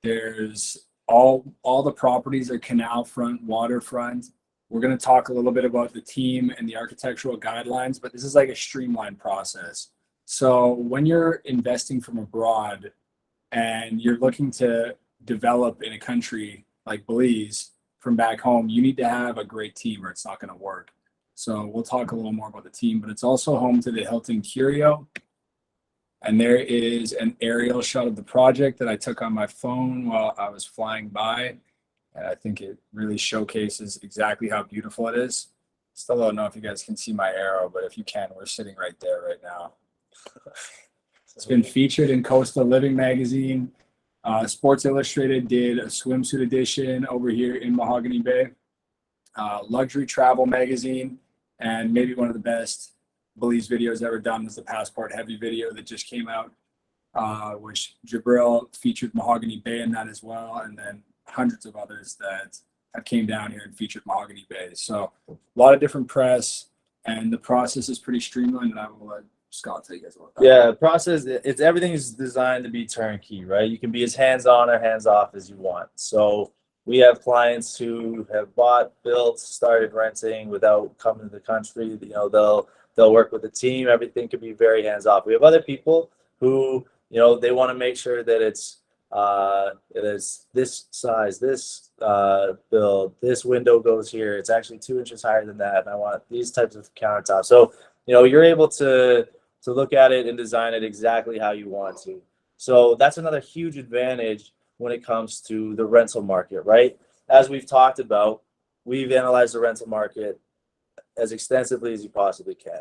There's all the properties are canal front, waterfront. We're going to talk a little bit about the team and the architectural guidelines, but this is like a streamlined process. So when you're investing from abroad and you're looking to develop in a country like Belize from back home, you need to have a great team or it's not going to work. So we'll talk a little more about the team, but it's also home to the Hilton Curio. And there is an aerial shot of the project that I took on my phone while I was flying by. And I think it really showcases exactly how beautiful it is. Still don't know if you guys can see my arrow, but if you can, we're sitting right there right now. It's been featured in Coastal Living magazine. Sports Illustrated did a swimsuit edition over here in Mahogany Bay. Luxury Travel magazine, and maybe one of the best Belize videos ever done was the Passport Heavy video that just came out, which Jabril featured Mahogany Bay in that as well, and then hundreds of others that have came down here and featured Mahogany Bay. So a lot of different press, and the process is pretty streamlined, and I will let Scott tell you guys about that. Yeah, process, it's everything is designed to be turnkey, right? You can be as hands-on or hands-off as you want. So we have clients who have bought, built, started renting without coming to the country. You know, they'll work with the team. Everything could be very hands-off. We have other people who, you know, they want to make sure that it is this size, this build, this window goes here. It's actually 2 inches higher than that, and I want these types of countertops. So, you know, you're able to look at it and design it exactly how you want to. So that's another huge advantage when it comes to the rental market, right? As we've talked about, we've analyzed the rental market as extensively as you possibly can.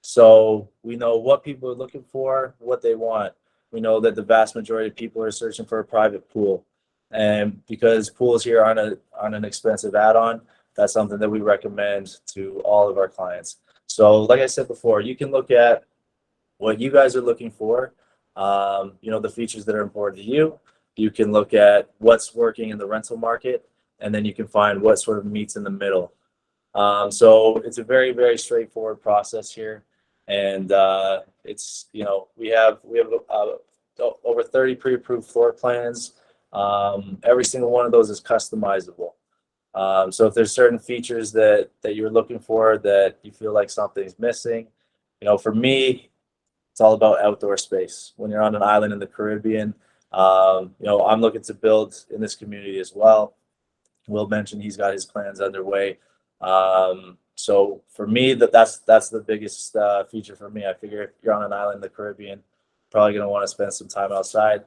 So we know what people are looking for, what they want. We know that the vast majority of people are searching for a private pool. And because pools here aren't an expensive add-on, that's something that we recommend to all of our clients. So like I said before, you can look at what you guys are looking for, you know, the features that are important to you. You can look at what's working in the rental market, and then you can find what sort of meets in the middle. So it's a very, very straightforward process here. And it's, you know, we have over 30 pre-approved floor plans. Every single one of those is customizable. So if there's certain features that you're looking for that you feel like something's missing, you know, for me, it's all about outdoor space. When you're on an island in the Caribbean, you know, I'm looking to build in this community as well. Will mentioned he's got his plans underway. So for me, that's the biggest feature for me. I figure if you're on an island in the Caribbean, probably going to want to spend some time outside,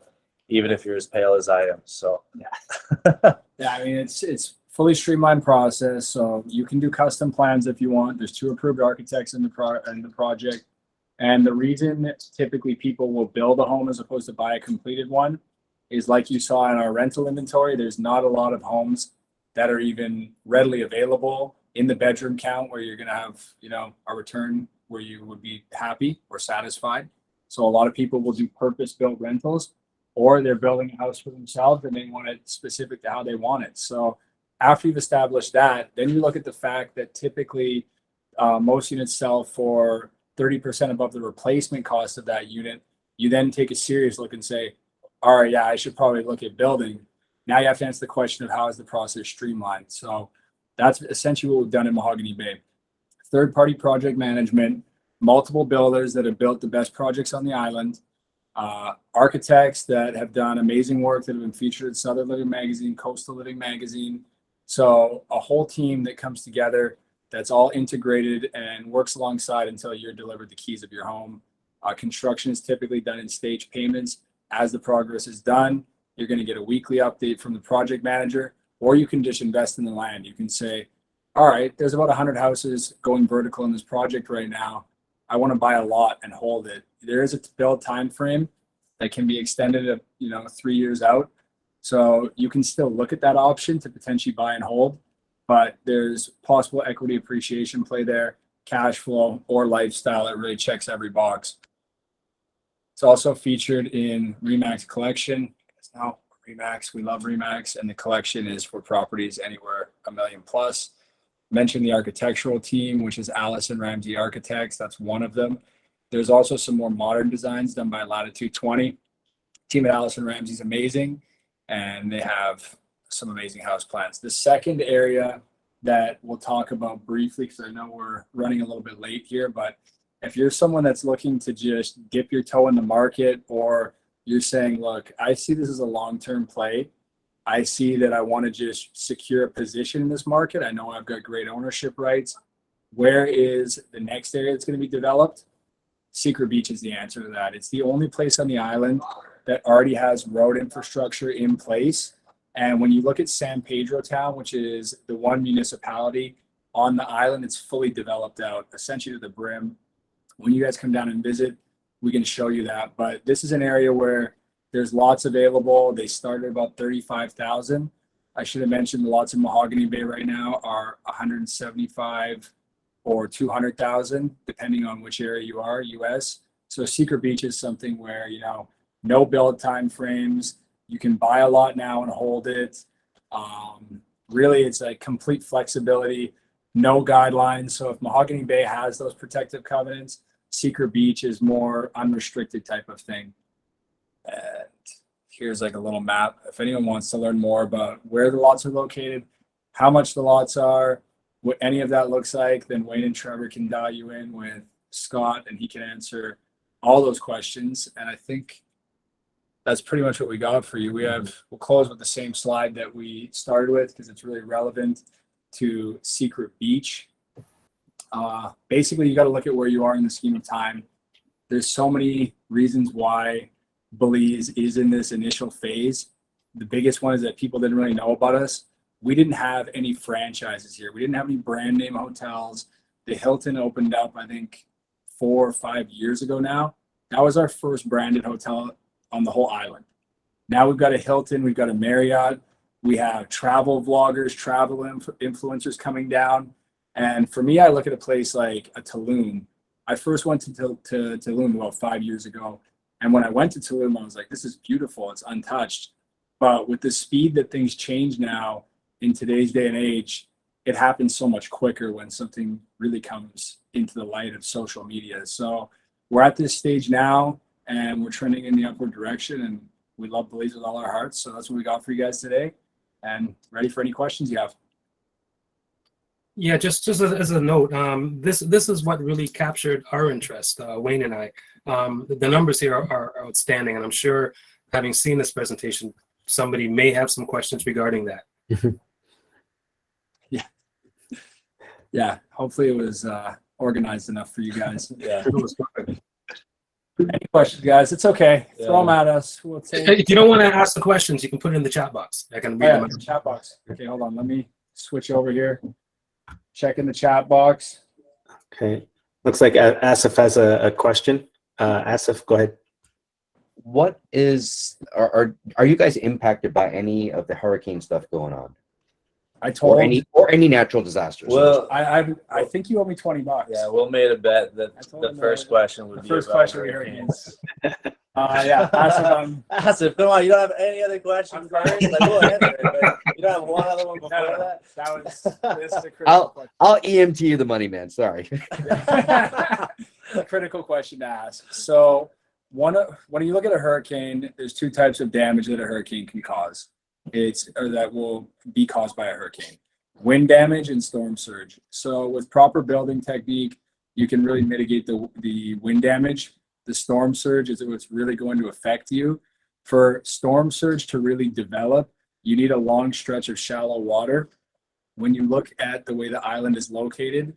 even if you're as pale as I am. So yeah, I mean, it's fully streamlined process. So you can do custom plans if you want. There's 2 approved architects in the project. And the reason that typically people will build a home as opposed to buy a completed one is, like you saw in our rental inventory, there's not a lot of homes that are even readily available in the bedroom count where you're going to have, you know, a return where you would be happy or satisfied. So a lot of people will do purpose-built rentals, or they're building a house for themselves and they want it specific to how they want it. So after you've established that, then you look at the fact that typically most units sell for 30% above the replacement cost of that unit. You then take a serious look and say, all right, yeah, I should probably look at building. Now you have to answer the question of how is the process streamlined. So that's essentially what we've done in Mahogany Bay. Third-party project management, multiple builders that have built the best projects on the island, architects that have done amazing work that have been featured in Southern Living Magazine, Coastal Living Magazine. So a whole team that comes together that's all integrated and works alongside until you're delivered the keys of your home. Construction is typically done in stage payments. As the progress is done, you're going to get a weekly update from the project manager, or you can just invest in the land. You can say, all right, there's about 100 houses going vertical in this project right now. I want to buy a lot and hold it. There is a build time frame that can be extended, 3 years out. So you can still look at that option to potentially buy and hold, but there's possible equity appreciation play there, cash flow, or lifestyle. It really checks every box. It's also featured in Remax collection. It's now Remax. We love Remax, and the collection is for properties anywhere $1 million plus. Mentioned the architectural team, which is Allison Ramsey Architects. That's one of them. There's also some more modern designs done by Latitude 20. Team at Allison Ramsey is amazing, and they have some amazing house plans. The second area that we'll talk about briefly because I know we're running a little bit late here. But if you're someone that's looking to just dip your toe in the market, or you're saying, look, I see this as a long-term play. I see that I want to just secure a position in this market. I know I've got great ownership rights. Where is the next area that's going to be developed? Secret Beach is the answer to that. It's the only place on the island that already has road infrastructure in place. And when you look at San Pedro Town, which is the one municipality on the island, it's fully developed out, essentially to the brim. When you guys come down and visit, we can show you that. But this is an area where there's lots available. They start at about 35,000. I should have mentioned the lots in Mahogany Bay right now are 175 or 200,000, depending on which area you are, US. So Secret Beach is something where, you know, no build time frames. You can buy a lot now and hold it. Really, it's like complete flexibility, no guidelines. So if Mahogany Bay has those protective covenants, Secret Beach is more unrestricted type of thing. And here's like a little map. If anyone wants to learn more about where the lots are located, how much the lots are, what any of that looks like, then Wayne and Trevor can dial you in with Scott and he can answer all those questions. And I think that's pretty much what we got for you. We'll close with the same slide that we started with because it's really relevant to Secret Beach. Basically, you got to look at where you are in the scheme of time. There's so many reasons why Belize is in this initial phase. The biggest one is that people didn't really know about us. We didn't have any franchises here. We didn't have any brand name hotels. The Hilton opened up, I think, 4 or 5 years ago now. That was our first branded hotel on the whole island. Now we've got a Hilton, we've got a Marriott, we have travel vloggers, travel influencers coming down. And for me, I look at a place like a Tulum. I first went to Tulum about 5 years ago. And when I went to Tulum, I was like, this is beautiful, it's untouched. But with the speed that things change now, in today's day and age, it happens so much quicker when something really comes into the light of social media. So we're at this stage now and we're trending in the upward direction and we love Belize with all our hearts. So that's what we got for you guys today and ready for any questions you have. Yeah, just as a note, this is what really captured our interest, Wayne and I. The numbers here are outstanding, and I'm sure having seen this presentation, somebody may have some questions regarding that. Yeah, hopefully it was organized enough for you guys. Yeah. It was perfect. Any questions, guys? It's okay. Yeah. Throw them at us. We'll take If you don't want to ask the questions, you can put it in the chat box. I can read them out. chat box. Okay, hold on. Let me switch over here. Check in the chat box. Okay. Looks like Asif has a question. Asif, go ahead. What is are you guys impacted by any of the hurricane stuff going on, I told or any natural disasters? Well, I think you owe me $20. yeah, Will made a bet that I told the him first that- question would The be first about question we hurricanes. yeah. Asif, Asif, come on, you don't have any other questions I'm first? Like, we'll answer it, but you don't have one other one before no, that? that was this is a critical I'll EMT you the money, man. Sorry. question. A critical question to ask. So when you look at a hurricane, there's two types of damage that a hurricane can cause. That will be caused by a hurricane. Wind damage and storm surge. So with proper building technique, you can really mitigate the wind damage. The storm surge is what's really going to affect you. For storm surge to really develop, you need a long stretch of shallow water. When you look at the way the island is located,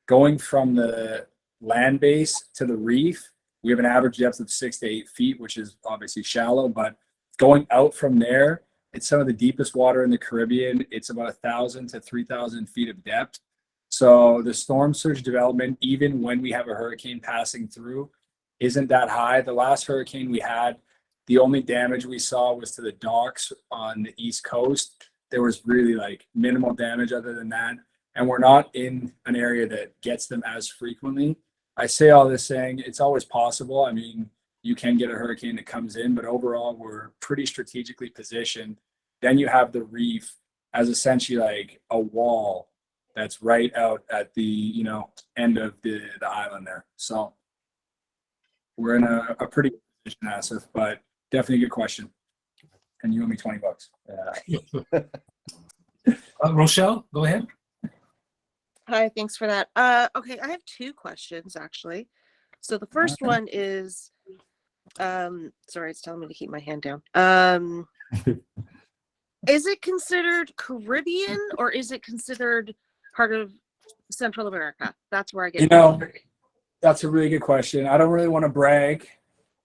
going from the land base to the reef, we have an average depth of 6 to 8 feet, which is obviously shallow, but going out from there, it's some of the deepest water in the Caribbean. It's about 1,000 to 3,000 feet of depth. So the storm surge development, even when we have a hurricane passing through, isn't that high. The last hurricane we had, the only damage we saw was to the docks on the East Coast. There was really like minimal damage other than that. And we're not in an area that gets them as frequently. I say all this saying it's always possible. I mean, you can get a hurricane that comes in, but overall we're pretty strategically positioned. Then you have the reef as essentially like a wall that's right out at the end of the island there. So we're in a pretty good position, Asif, but definitely a good question. And you owe me $20. Yeah. Rochelle, go ahead. Hi, thanks for that. Okay, I have two questions actually. So the first one is, sorry, it's telling me to keep my hand down. Is it considered Caribbean or is it considered part of Central America? That's where I get. You know, that's a really good question. I don't really want to brag,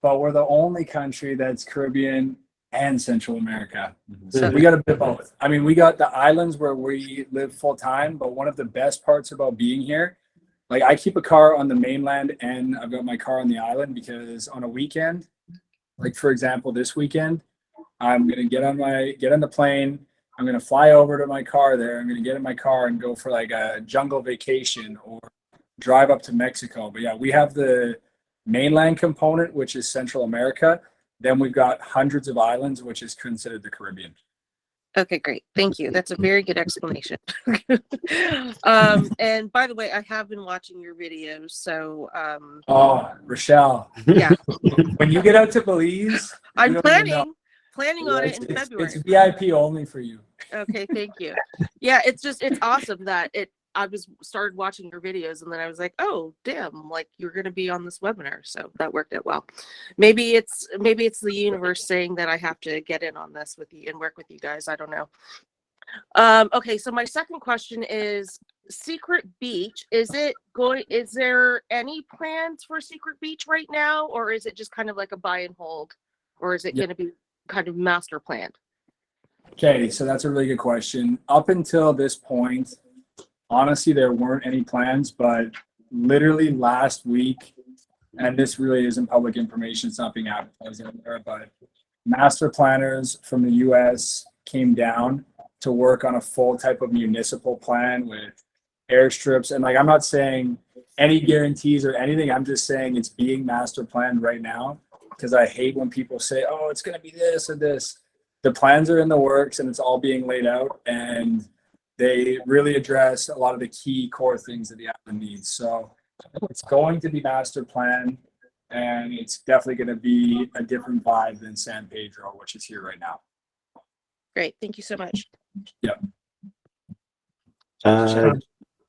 but we're the only country that's Caribbean and Central America. So we got a bit of both. I mean, we got the islands where we live full time, but one of the best parts about being here, like I keep a car on the mainland and I've got my car on the island because on a weekend, like for example, this weekend, I'm gonna get on the plane. I'm gonna fly over to my car there. I'm gonna get in my car and go for like a jungle vacation or drive up to Mexico. But yeah, we have the mainland component, which is Central America. Then we've got hundreds of islands, which is considered the Caribbean. Okay, great. Thank you. That's a very good explanation. And by the way, I have been watching your videos, so Oh, Rochelle. Yeah. When you get out to Belize, I'm you don't even know. planning on it in February. It's VIP only for you. Okay, thank you. Yeah, it's awesome that I started watching your videos and then I was like, oh damn, like you're gonna be on this webinar. So that worked out well. Maybe it's the universe saying that I have to get in on this with you and work with you guys. I don't know. Okay, so my second question is Secret Beach. Is there any plans for Secret Beach right now, or is it just kind of like a buy and hold, or is it gonna be kind of master planned? Okay, so that's a really good question. Up until this point, honestly, there weren't any plans, but literally last week, and this really isn't public information, it's not being advertised anywhere, but master planners from the US came down to work on a full type of municipal plan with airstrips. And like, I'm not saying any guarantees or anything, I'm just saying it's being master planned right now, because I hate when people say, oh, it's going to be this or this. The plans are in the works and it's all being laid out, and they really address a lot of the key core things that the island needs. So it's going to be master planned, and it's definitely going to be a different vibe than San Pedro, which is here right now. Great, thank you so much. Yep.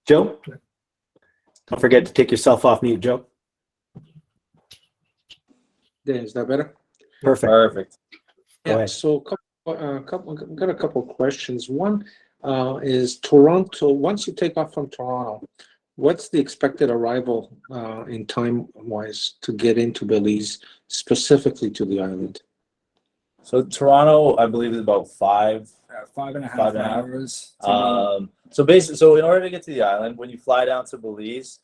Joe, don't forget to take yourself off mute, Joe. There, is that better? Perfect. Perfect. Go Yeah, ahead. so I've got a couple of questions. One is Toronto. Once you take off from Toronto, what's the expected arrival in time-wise to get into Belize, specifically to the island? So Toronto, I believe, is about 5.5 5.5 hours. So in order to get to the island, when you fly down to Belize,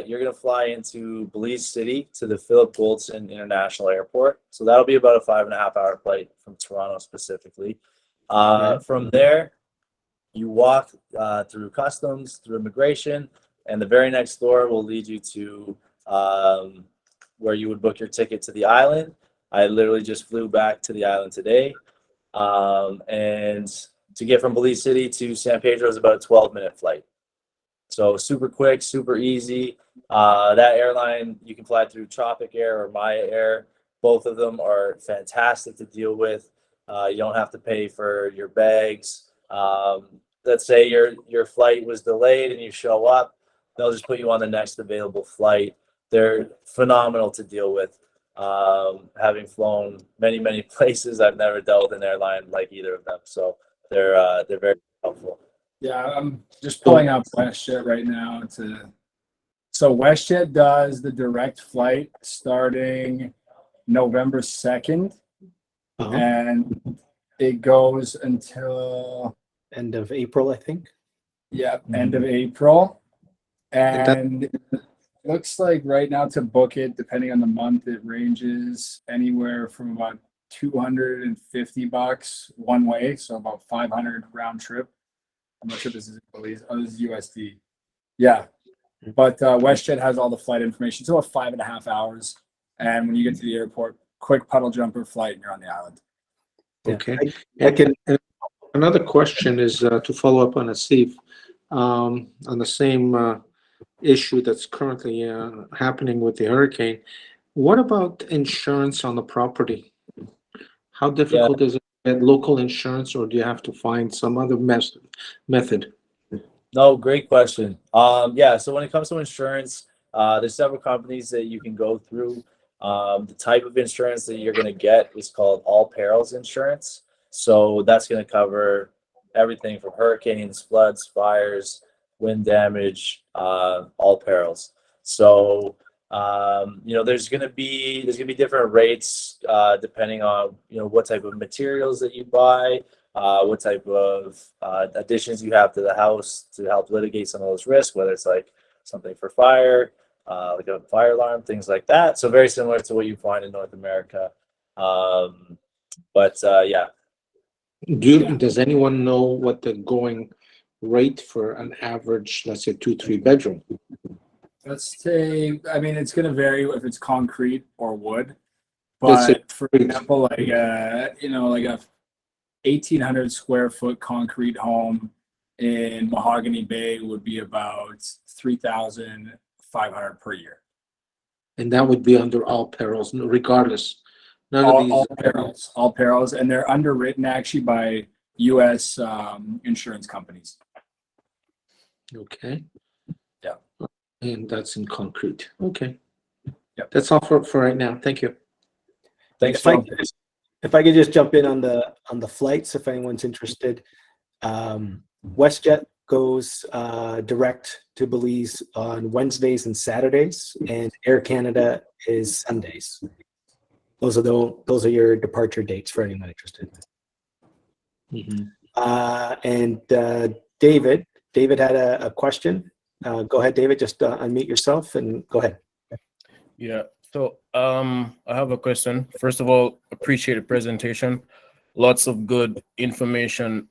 you're gonna fly into Belize City to the Philip Goldson International Airport. So that'll be about a 5.5 hour flight from Toronto specifically. From there, you walk through customs, through immigration, and the very next door will lead you to where you would book your ticket to the island. I literally just flew back to the island today. And to get from Belize City to San Pedro is about a 12-minute flight. So super quick, super easy. That airline, you can fly through Tropic Air or Maya Air. Both of them are fantastic to deal with. You don't have to pay for your bags. Let's say your flight was delayed and you show up, they'll just put you on the next available flight. They're phenomenal to deal with. Having flown many places, I've never dealt with an airline like either of them. So they're very helpful. Yeah, I'm just pulling up WestJet right now. So WestJet does the direct flight starting November 2nd, and it goes until End of April, I think. end of April. And it looks like right now to book it, depending on the month, it ranges anywhere from about $250 one way, so about 500 round trip. I'm not sure if this is Belize. Oh, this is USD. Yeah. But WestJet has all the flight information. It's about 5.5 hours. And when you get to the airport, quick puddle jumper flight and you're on the island. Okay. I And another question is to follow up on Asif, on the same issue that's currently happening with the hurricane. What about insurance on the property? How difficult is it to get local insurance, or do you have to find some other method? No, great question. Yeah, so when it comes to insurance, there's several companies that you can go through. The type of insurance that you're going to get is called all perils insurance. So that's going to cover everything from hurricanes, floods, fires, wind damage, all perils. So there's gonna be different rates depending on what type of materials that you buy, what type of additions you have to the house to help litigate some of those risks, whether it's like something for fire, like a fire alarm, things like that. So very similar to what you find in North America. Yeah. Does anyone know what the going rate for an average, let's say 2-3 bedroom? Let's say, I mean, it's going to vary if it's concrete or wood. Let's say But for example, like like a 1,800 square foot concrete home in Mahogany Bay would be about 3,500 per year. And that would be under all perils, regardless. None of these. All perils, and they're underwritten actually by U.S. Insurance companies. Okay. Yeah. And that's in concrete. Okay. Yep. That's all for right now. Thank you. Thanks, If I John. if I could just jump in on the flights, if anyone's interested. WestJet goes direct to Belize on Wednesdays and Saturdays, and Air Canada is Sundays. Those are your departure dates for anyone interested. And David had a question. Go ahead, David. Just unmute yourself and go ahead. Yeah. So I have a question. First of all, appreciate the presentation. Lots of good information.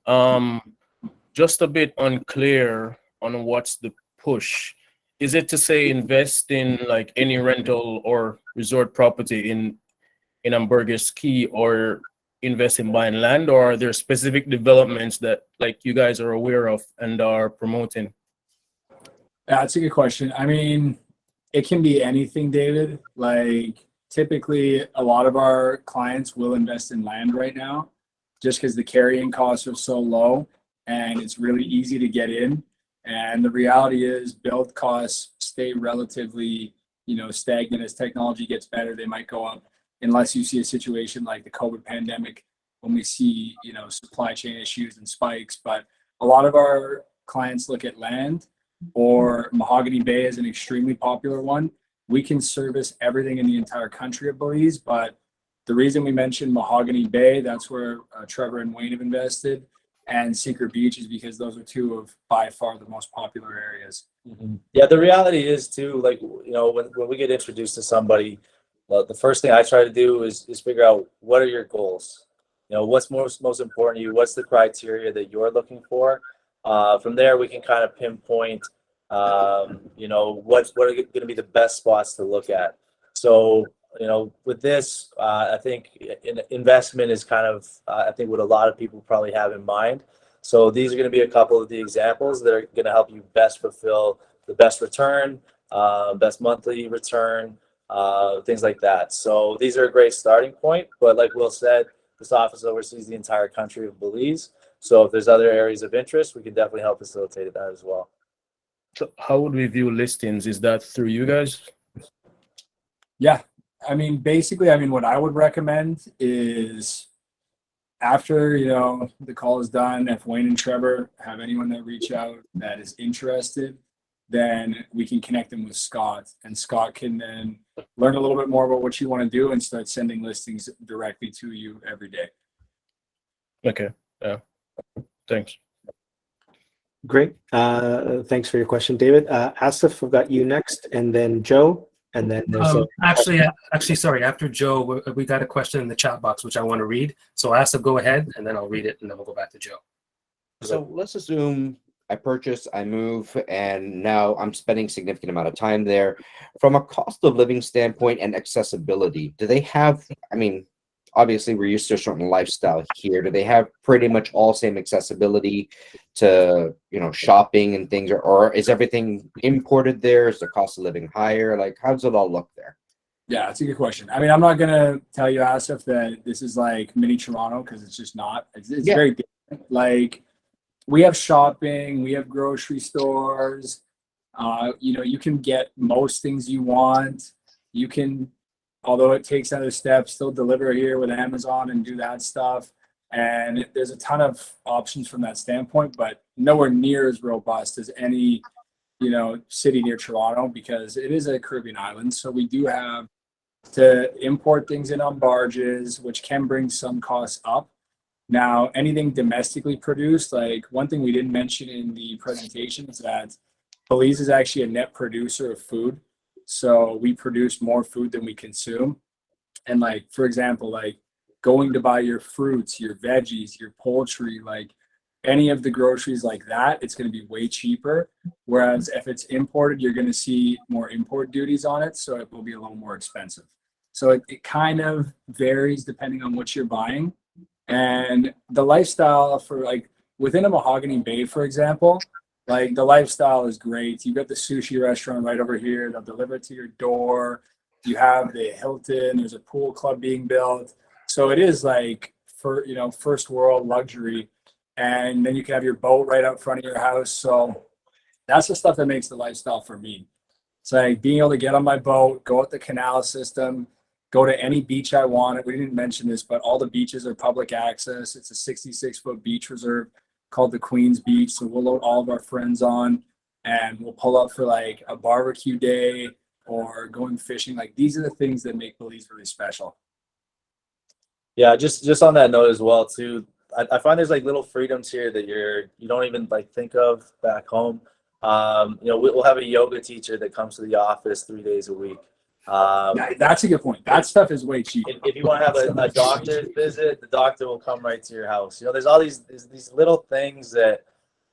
Just a bit unclear on what's the push. Is it to say invest in like any rental or resort property in Ambergris Caye, or invest in buying land, or are there specific developments that like you guys are aware of and are promoting? That's a good question. I mean, it can be anything, David. Like typically a lot of our clients will invest in land right now just because the carrying costs are so low and it's really easy to get in. And the reality is build costs stay relatively, stagnant. As technology gets better, they might go up unless you see a situation like the COVID pandemic when we see, supply chain issues and spikes. But a lot of our clients look at land, or Mahogany Bay is an extremely popular one. We can service everything in the entire country of Belize, but the reason we mentioned Mahogany Bay, that's where Trevor and Wayne have invested, and Secret Beach is because those are two of by far the most popular areas. Yeah, the reality is too, like, when we get introduced to somebody, the first thing I try to do is figure out what are your goals. What's most important to you? What's the criteria that you're looking for? From there, we can kind of pinpoint, what are going to be the best spots to look at. So, with this, I think investment is kind of, I think what a lot of people probably have in mind. So these are going to be a couple of the examples that are going to help you best fulfill the best return, best monthly return, things like that. So these are a great starting point. But like Will said, this office oversees the entire country of Belize. So if there's other areas of interest, we can definitely help facilitate that as well. So how would we view listings? Is that through you guys? Yeah. I mean, basically, what I would recommend is after, the call is done, if Wayne and Trevor have anyone that reach out that is interested, then we can connect them with Scott, and Scott can then learn a little bit more about what you want to do and start sending listings directly to you every day. Okay. Yeah. Thanks. Great. Thanks for your question, David. Asif, we've got you next, and then Joe, and then there's actually, sorry. After Joe, we got a question in the chat box which I want to read. So Asif, go ahead, and then I'll read it, and then we'll go back to Joe. So let's assume I purchase, I move, and now I'm spending significant amount of time there. From a cost of living standpoint and accessibility, do they have, obviously we're used to a certain lifestyle here. Do they have pretty much all same accessibility to, shopping and things, or is everything imported there? Is the cost of living higher? Like, how does it all look there? Yeah, that's a good question. I'm not going to tell you, Asif, that this is like mini Toronto, because it's just not. It's very different. Like, we have shopping, we have grocery stores. You know, you can get most things you want. You can, although it takes other steps, still deliver here with Amazon and do that stuff. And there's a ton of options from that standpoint, but nowhere near as robust as any, you know, city near Toronto, because it is a Caribbean island. So we do have to import things in on barges, which can bring some costs up. Now, anything domestically produced, like one thing we didn't mention in the presentation is that Belize is actually a net producer of food. So we produce more food than we consume. And like, for example, like going to buy your fruits, your veggies, your poultry, like any of the groceries like that, it's going to be way cheaper. Whereas if it's imported, you're going to see more import duties on it. So it will be a little more expensive. So it kind of varies depending on what you're buying. And the lifestyle for like within a Mahogany Bay, for example, like the lifestyle is great. You've got the sushi restaurant right over here. They'll deliver it to your door. You have the Hilton. There's a pool club being built. So it is like for, you know, first world luxury. And then you can have your boat right out front of your house. So that's the stuff that makes the lifestyle for me. It's like being able to get on my boat, go up the canal system, go to any beach I want. We didn't mention this, but all the beaches are public access. It's a 66-foot beach reserve called the Queen's Beach. So we'll load all of our friends on and we'll pull up for like a barbecue day or going fishing. Like these are the things that make Belize really special. Yeah, just on that note as well too. I find there's like little freedoms here that you don't even like think of back home. You know, we'll have a yoga teacher that comes to the office 3 days a week. That's a good point. That stuff is way cheaper. If you want to have a doctor's visit, the doctor will come right to your house. You know, there's all these little things that,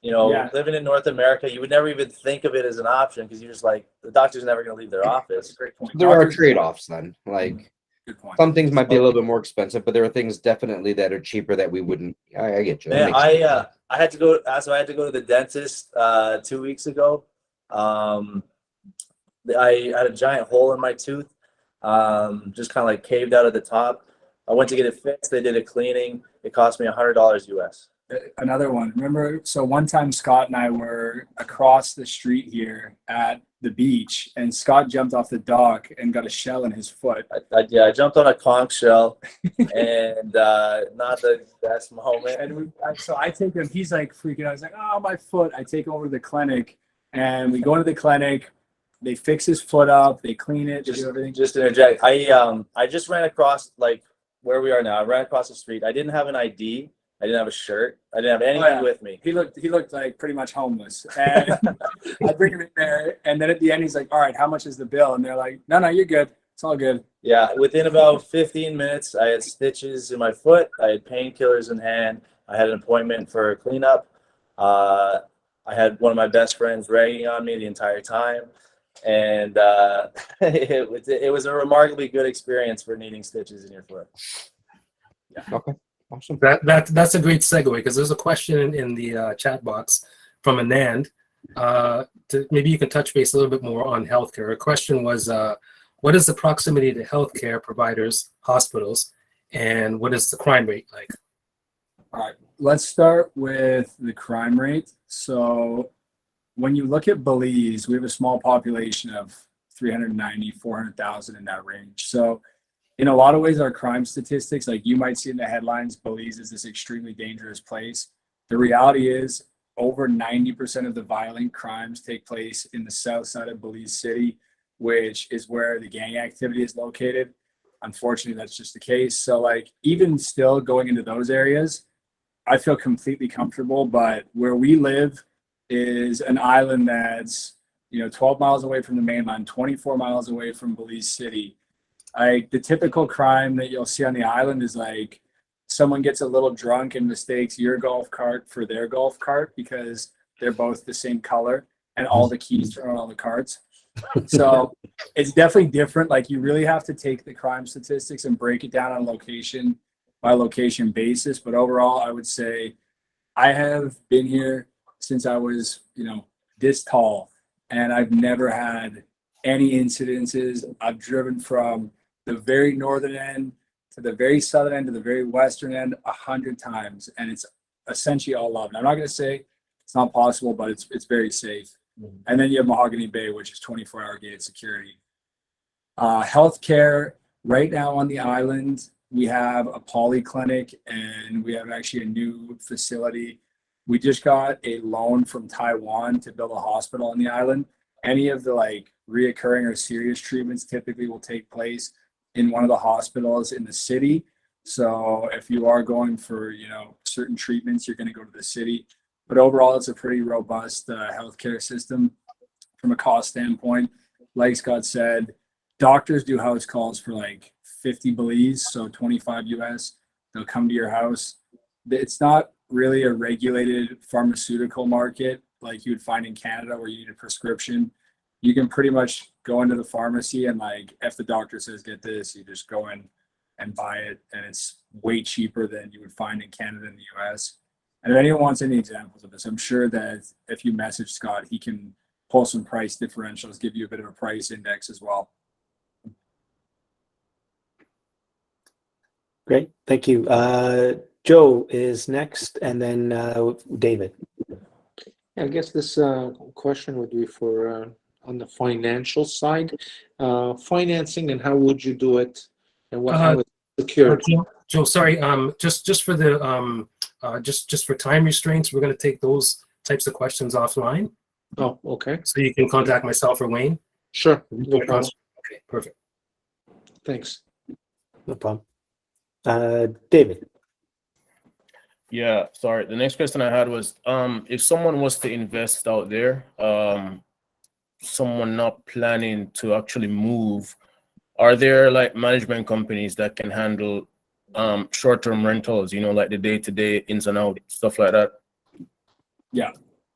you know, Yeah. living in North America, you would never even think of it as an option because you're just like, the doctor's never going to leave their That's a office. great point. There are Doctors- trade-offs then. Like Good point. some things might be a little bit more expensive, but there are things definitely that are cheaper that we wouldn't. I get you. That Man, makes sense. I had to go. So I had to go to the dentist 2 weeks ago. I had a giant hole in my tooth, just kind of like caved out at the top. I went to get it fixed. They did a cleaning. It cost me $100 US. Another one. Remember, so one time Scott and I were across the street here at the beach, and Scott jumped off the dock and got a shell in his foot. I jumped on a conch shell, and not the best moment. And so I take him. He's like freaking out. He's like, "Oh, my foot!" I take him over to the clinic, and we go into the clinic. They fix his foot up. They clean it. They do everything. Just to interject, I just ran across like where we are now. I ran across the street. I didn't have an ID. I didn't have a shirt. I didn't have anything with me. He looked like pretty much homeless. And I bring him in there, and then at the end he's like, "All right, how much is the bill?" And they're like, "No, you're good. It's all good." Yeah, within about 15 minutes, I had stitches in my foot. I had painkillers in hand. I had an appointment for a cleanup. I had one of my best friends ragging on me the entire time. And it was a remarkably good experience for needing stitches in your foot. Yeah. Okay. Awesome. That's a great segue because there's a question in the chat box from Anand. Maybe you can touch base a little bit more on healthcare. A question was, what is the proximity to healthcare providers, hospitals, and what is the crime rate like? All right, let's start with the crime rate. So when you look at Belize, we have a small population of 390, 400,000 in that range. So in a lot of ways, our crime statistics, like you might see in the headlines, Belize is this extremely dangerous place. The reality is over 90% of the violent crimes take place in the south side of Belize City, which is where the gang activity is located. Unfortunately, that's just the case. So like even still going into those areas, I feel completely comfortable. But where we live is an island that's, 12 miles away from the mainland, 24 miles away from Belize City. Like the typical crime that you'll see on the island is like someone gets a little drunk and mistakes your golf cart for their golf cart because they're both the same color and all the keys are on all the carts. So it's definitely different. Like you really have to take the crime statistics and break it down on a location by location basis. But overall, I would say I have been here since I was, this tall, and I've never had any incidences. I've driven from the very northern end to the very southern end to the very western end 100 times, and it's essentially all love. And I'm not going to say it's not possible, but it's very safe. And then you have Mahogany Bay, which is 24-hour gated security. Healthcare right now on the island, we have a polyclinic and we have actually a new facility. We just got a loan from Taiwan to build a hospital on the island. Any of the like reoccurring or serious treatments typically will take place in one of the hospitals in the city. So if you are going for, you know, certain treatments, you're going to go to the city. But overall, it's a pretty robust healthcare system from a cost standpoint. Like Scott said, doctors do house calls for like 50 Belize, so 25 US. They'll come to your house. It's not really a regulated pharmaceutical market like you would find in Canada where you need a prescription. You can pretty much go into the pharmacy and like if the doctor says get this, you just go in and buy it, and it's way cheaper than you would find in Canada and the US. And if anyone wants any examples of this, I'm sure that if you message Scott, he can pull some price differentials, give you a bit of a price index as well. Great, thank you. Joe is next, and then David. I guess this question would be for on the financial side, financing, and how would you do it, and how it's secured? Joe, sorry, just for the just for time restraints, we're going to take those types of questions offline. Oh, okay. So you can contact myself or Wayne. Sure, no problem. Okay, perfect. Thanks. No problem. David. Yeah, sorry. The next question I had was, if someone was to invest out there, someone not planning to actually move, are there like management companies that can handle short-term rentals, you know, like the day-to-day ins and outs, stuff like that? Yeah,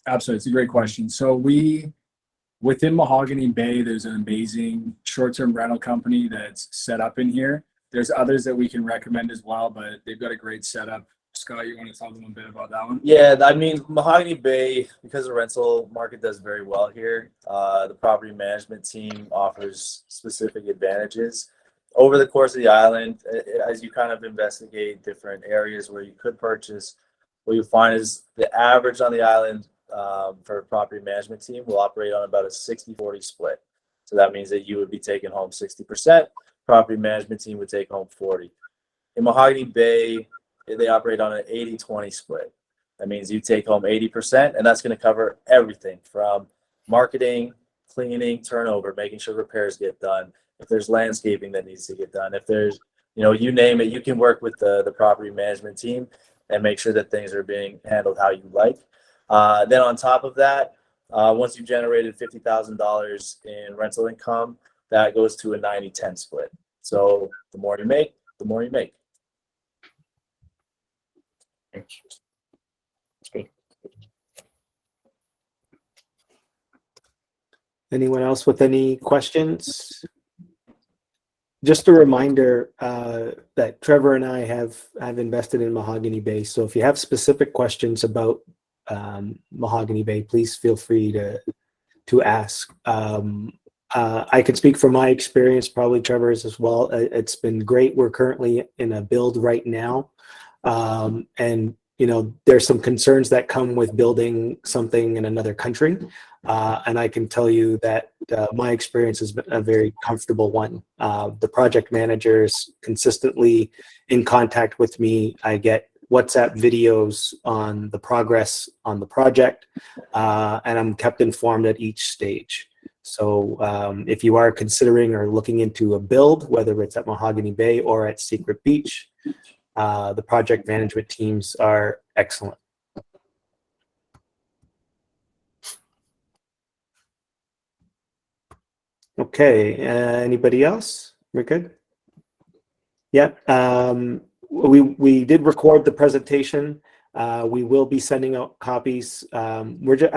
absolutely. It's a great question. So within Mahogany Bay, there's an amazing short-term rental company that's set up in here. There's others that we can recommend as well, but they've got a great setup. Scott, you want to talk them a bit about that one? Yeah, I mean, Mahogany Bay, because the rental market does very well here, the property management team offers specific advantages. Over the course of the island, as you kind of investigate different areas where you could purchase, what you find is the average on the island for a property management team will operate on about a 60-40 split. So that means that you would be taking home 60%, property management team would take home 40. In Mahogany Bay, they operate on an 80-20 split. That means you take home 80%, and that's going to cover everything from marketing, cleaning, turnover, making sure repairs get done. If there's landscaping that needs to get done, if there's, you know, you name it, you can work with the property management team and make sure that things are being handled how you like. Then on top of that, once you've generated $50,000 in rental income, that goes to a 90-10 split. So the more you make, the more you make. Thanks. That's good. Anyone else with any questions? Just a reminder that Trevor and I have invested in Mahogany Bay. So if you have specific questions about Mahogany Bay, please feel free to ask. I can speak from my experience, probably Trevor's as well. It's been great. We're currently in a build right now. And you know, there's some concerns that come with building something in another country. And I can tell you that my experience has been a very comfortable one. The project manager's consistently in contact with me. I get WhatsApp videos on the progress on the project, and I'm kept informed at each stage. So if you are considering or looking into a build, whether it's at Mahogany Bay or at Secret Beach, the project management teams are excellent. Okay, anybody else? We're good? Yeah, we did record the presentation. We will be sending out copies. I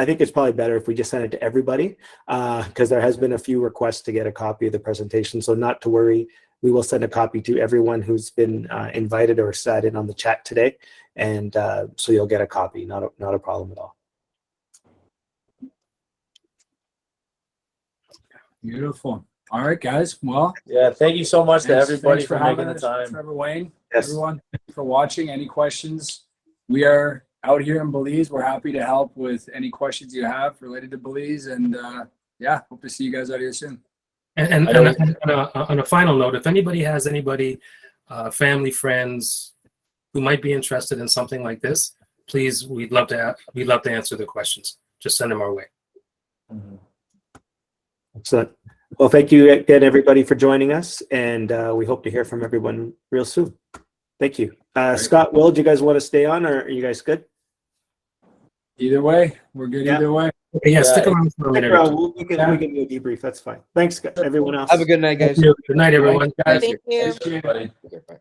think it's probably better if we just send it to everybody because there has been a few requests to get a copy of the presentation. So not to worry, we will send a copy to everyone who's been invited or sat in on the chat today. And so you'll get a copy, not a problem at all. Beautiful. All right, guys. Well, Yeah, thank you so much to everybody thanks for having making the us, time. Trevor, Wayne, Yes. everyone, thanks for watching. Any questions? We are out here in Belize. We're happy to help with any questions you have related to Belize. And yeah, hope to see you guys out here soon. And on a final note, if anybody has anybody, family, friends who might be interested in something like this, please, we'd love to answer the questions. Just send them our way. Excellent. Well, thank you again, everybody, for joining us, and we hope to hear from everyone real soon. Thank you. Scott, Will, do you guys want to stay on, or are you guys good? Either way, we're good Yeah. either way. Okay, yeah, stick around for a minute. Or two. We can do a debrief. That's fine. Thanks, everyone else. Have a good night, guys. Good night, everyone. Guys, Thank you. appreciate it. Everybody. Okay, bye.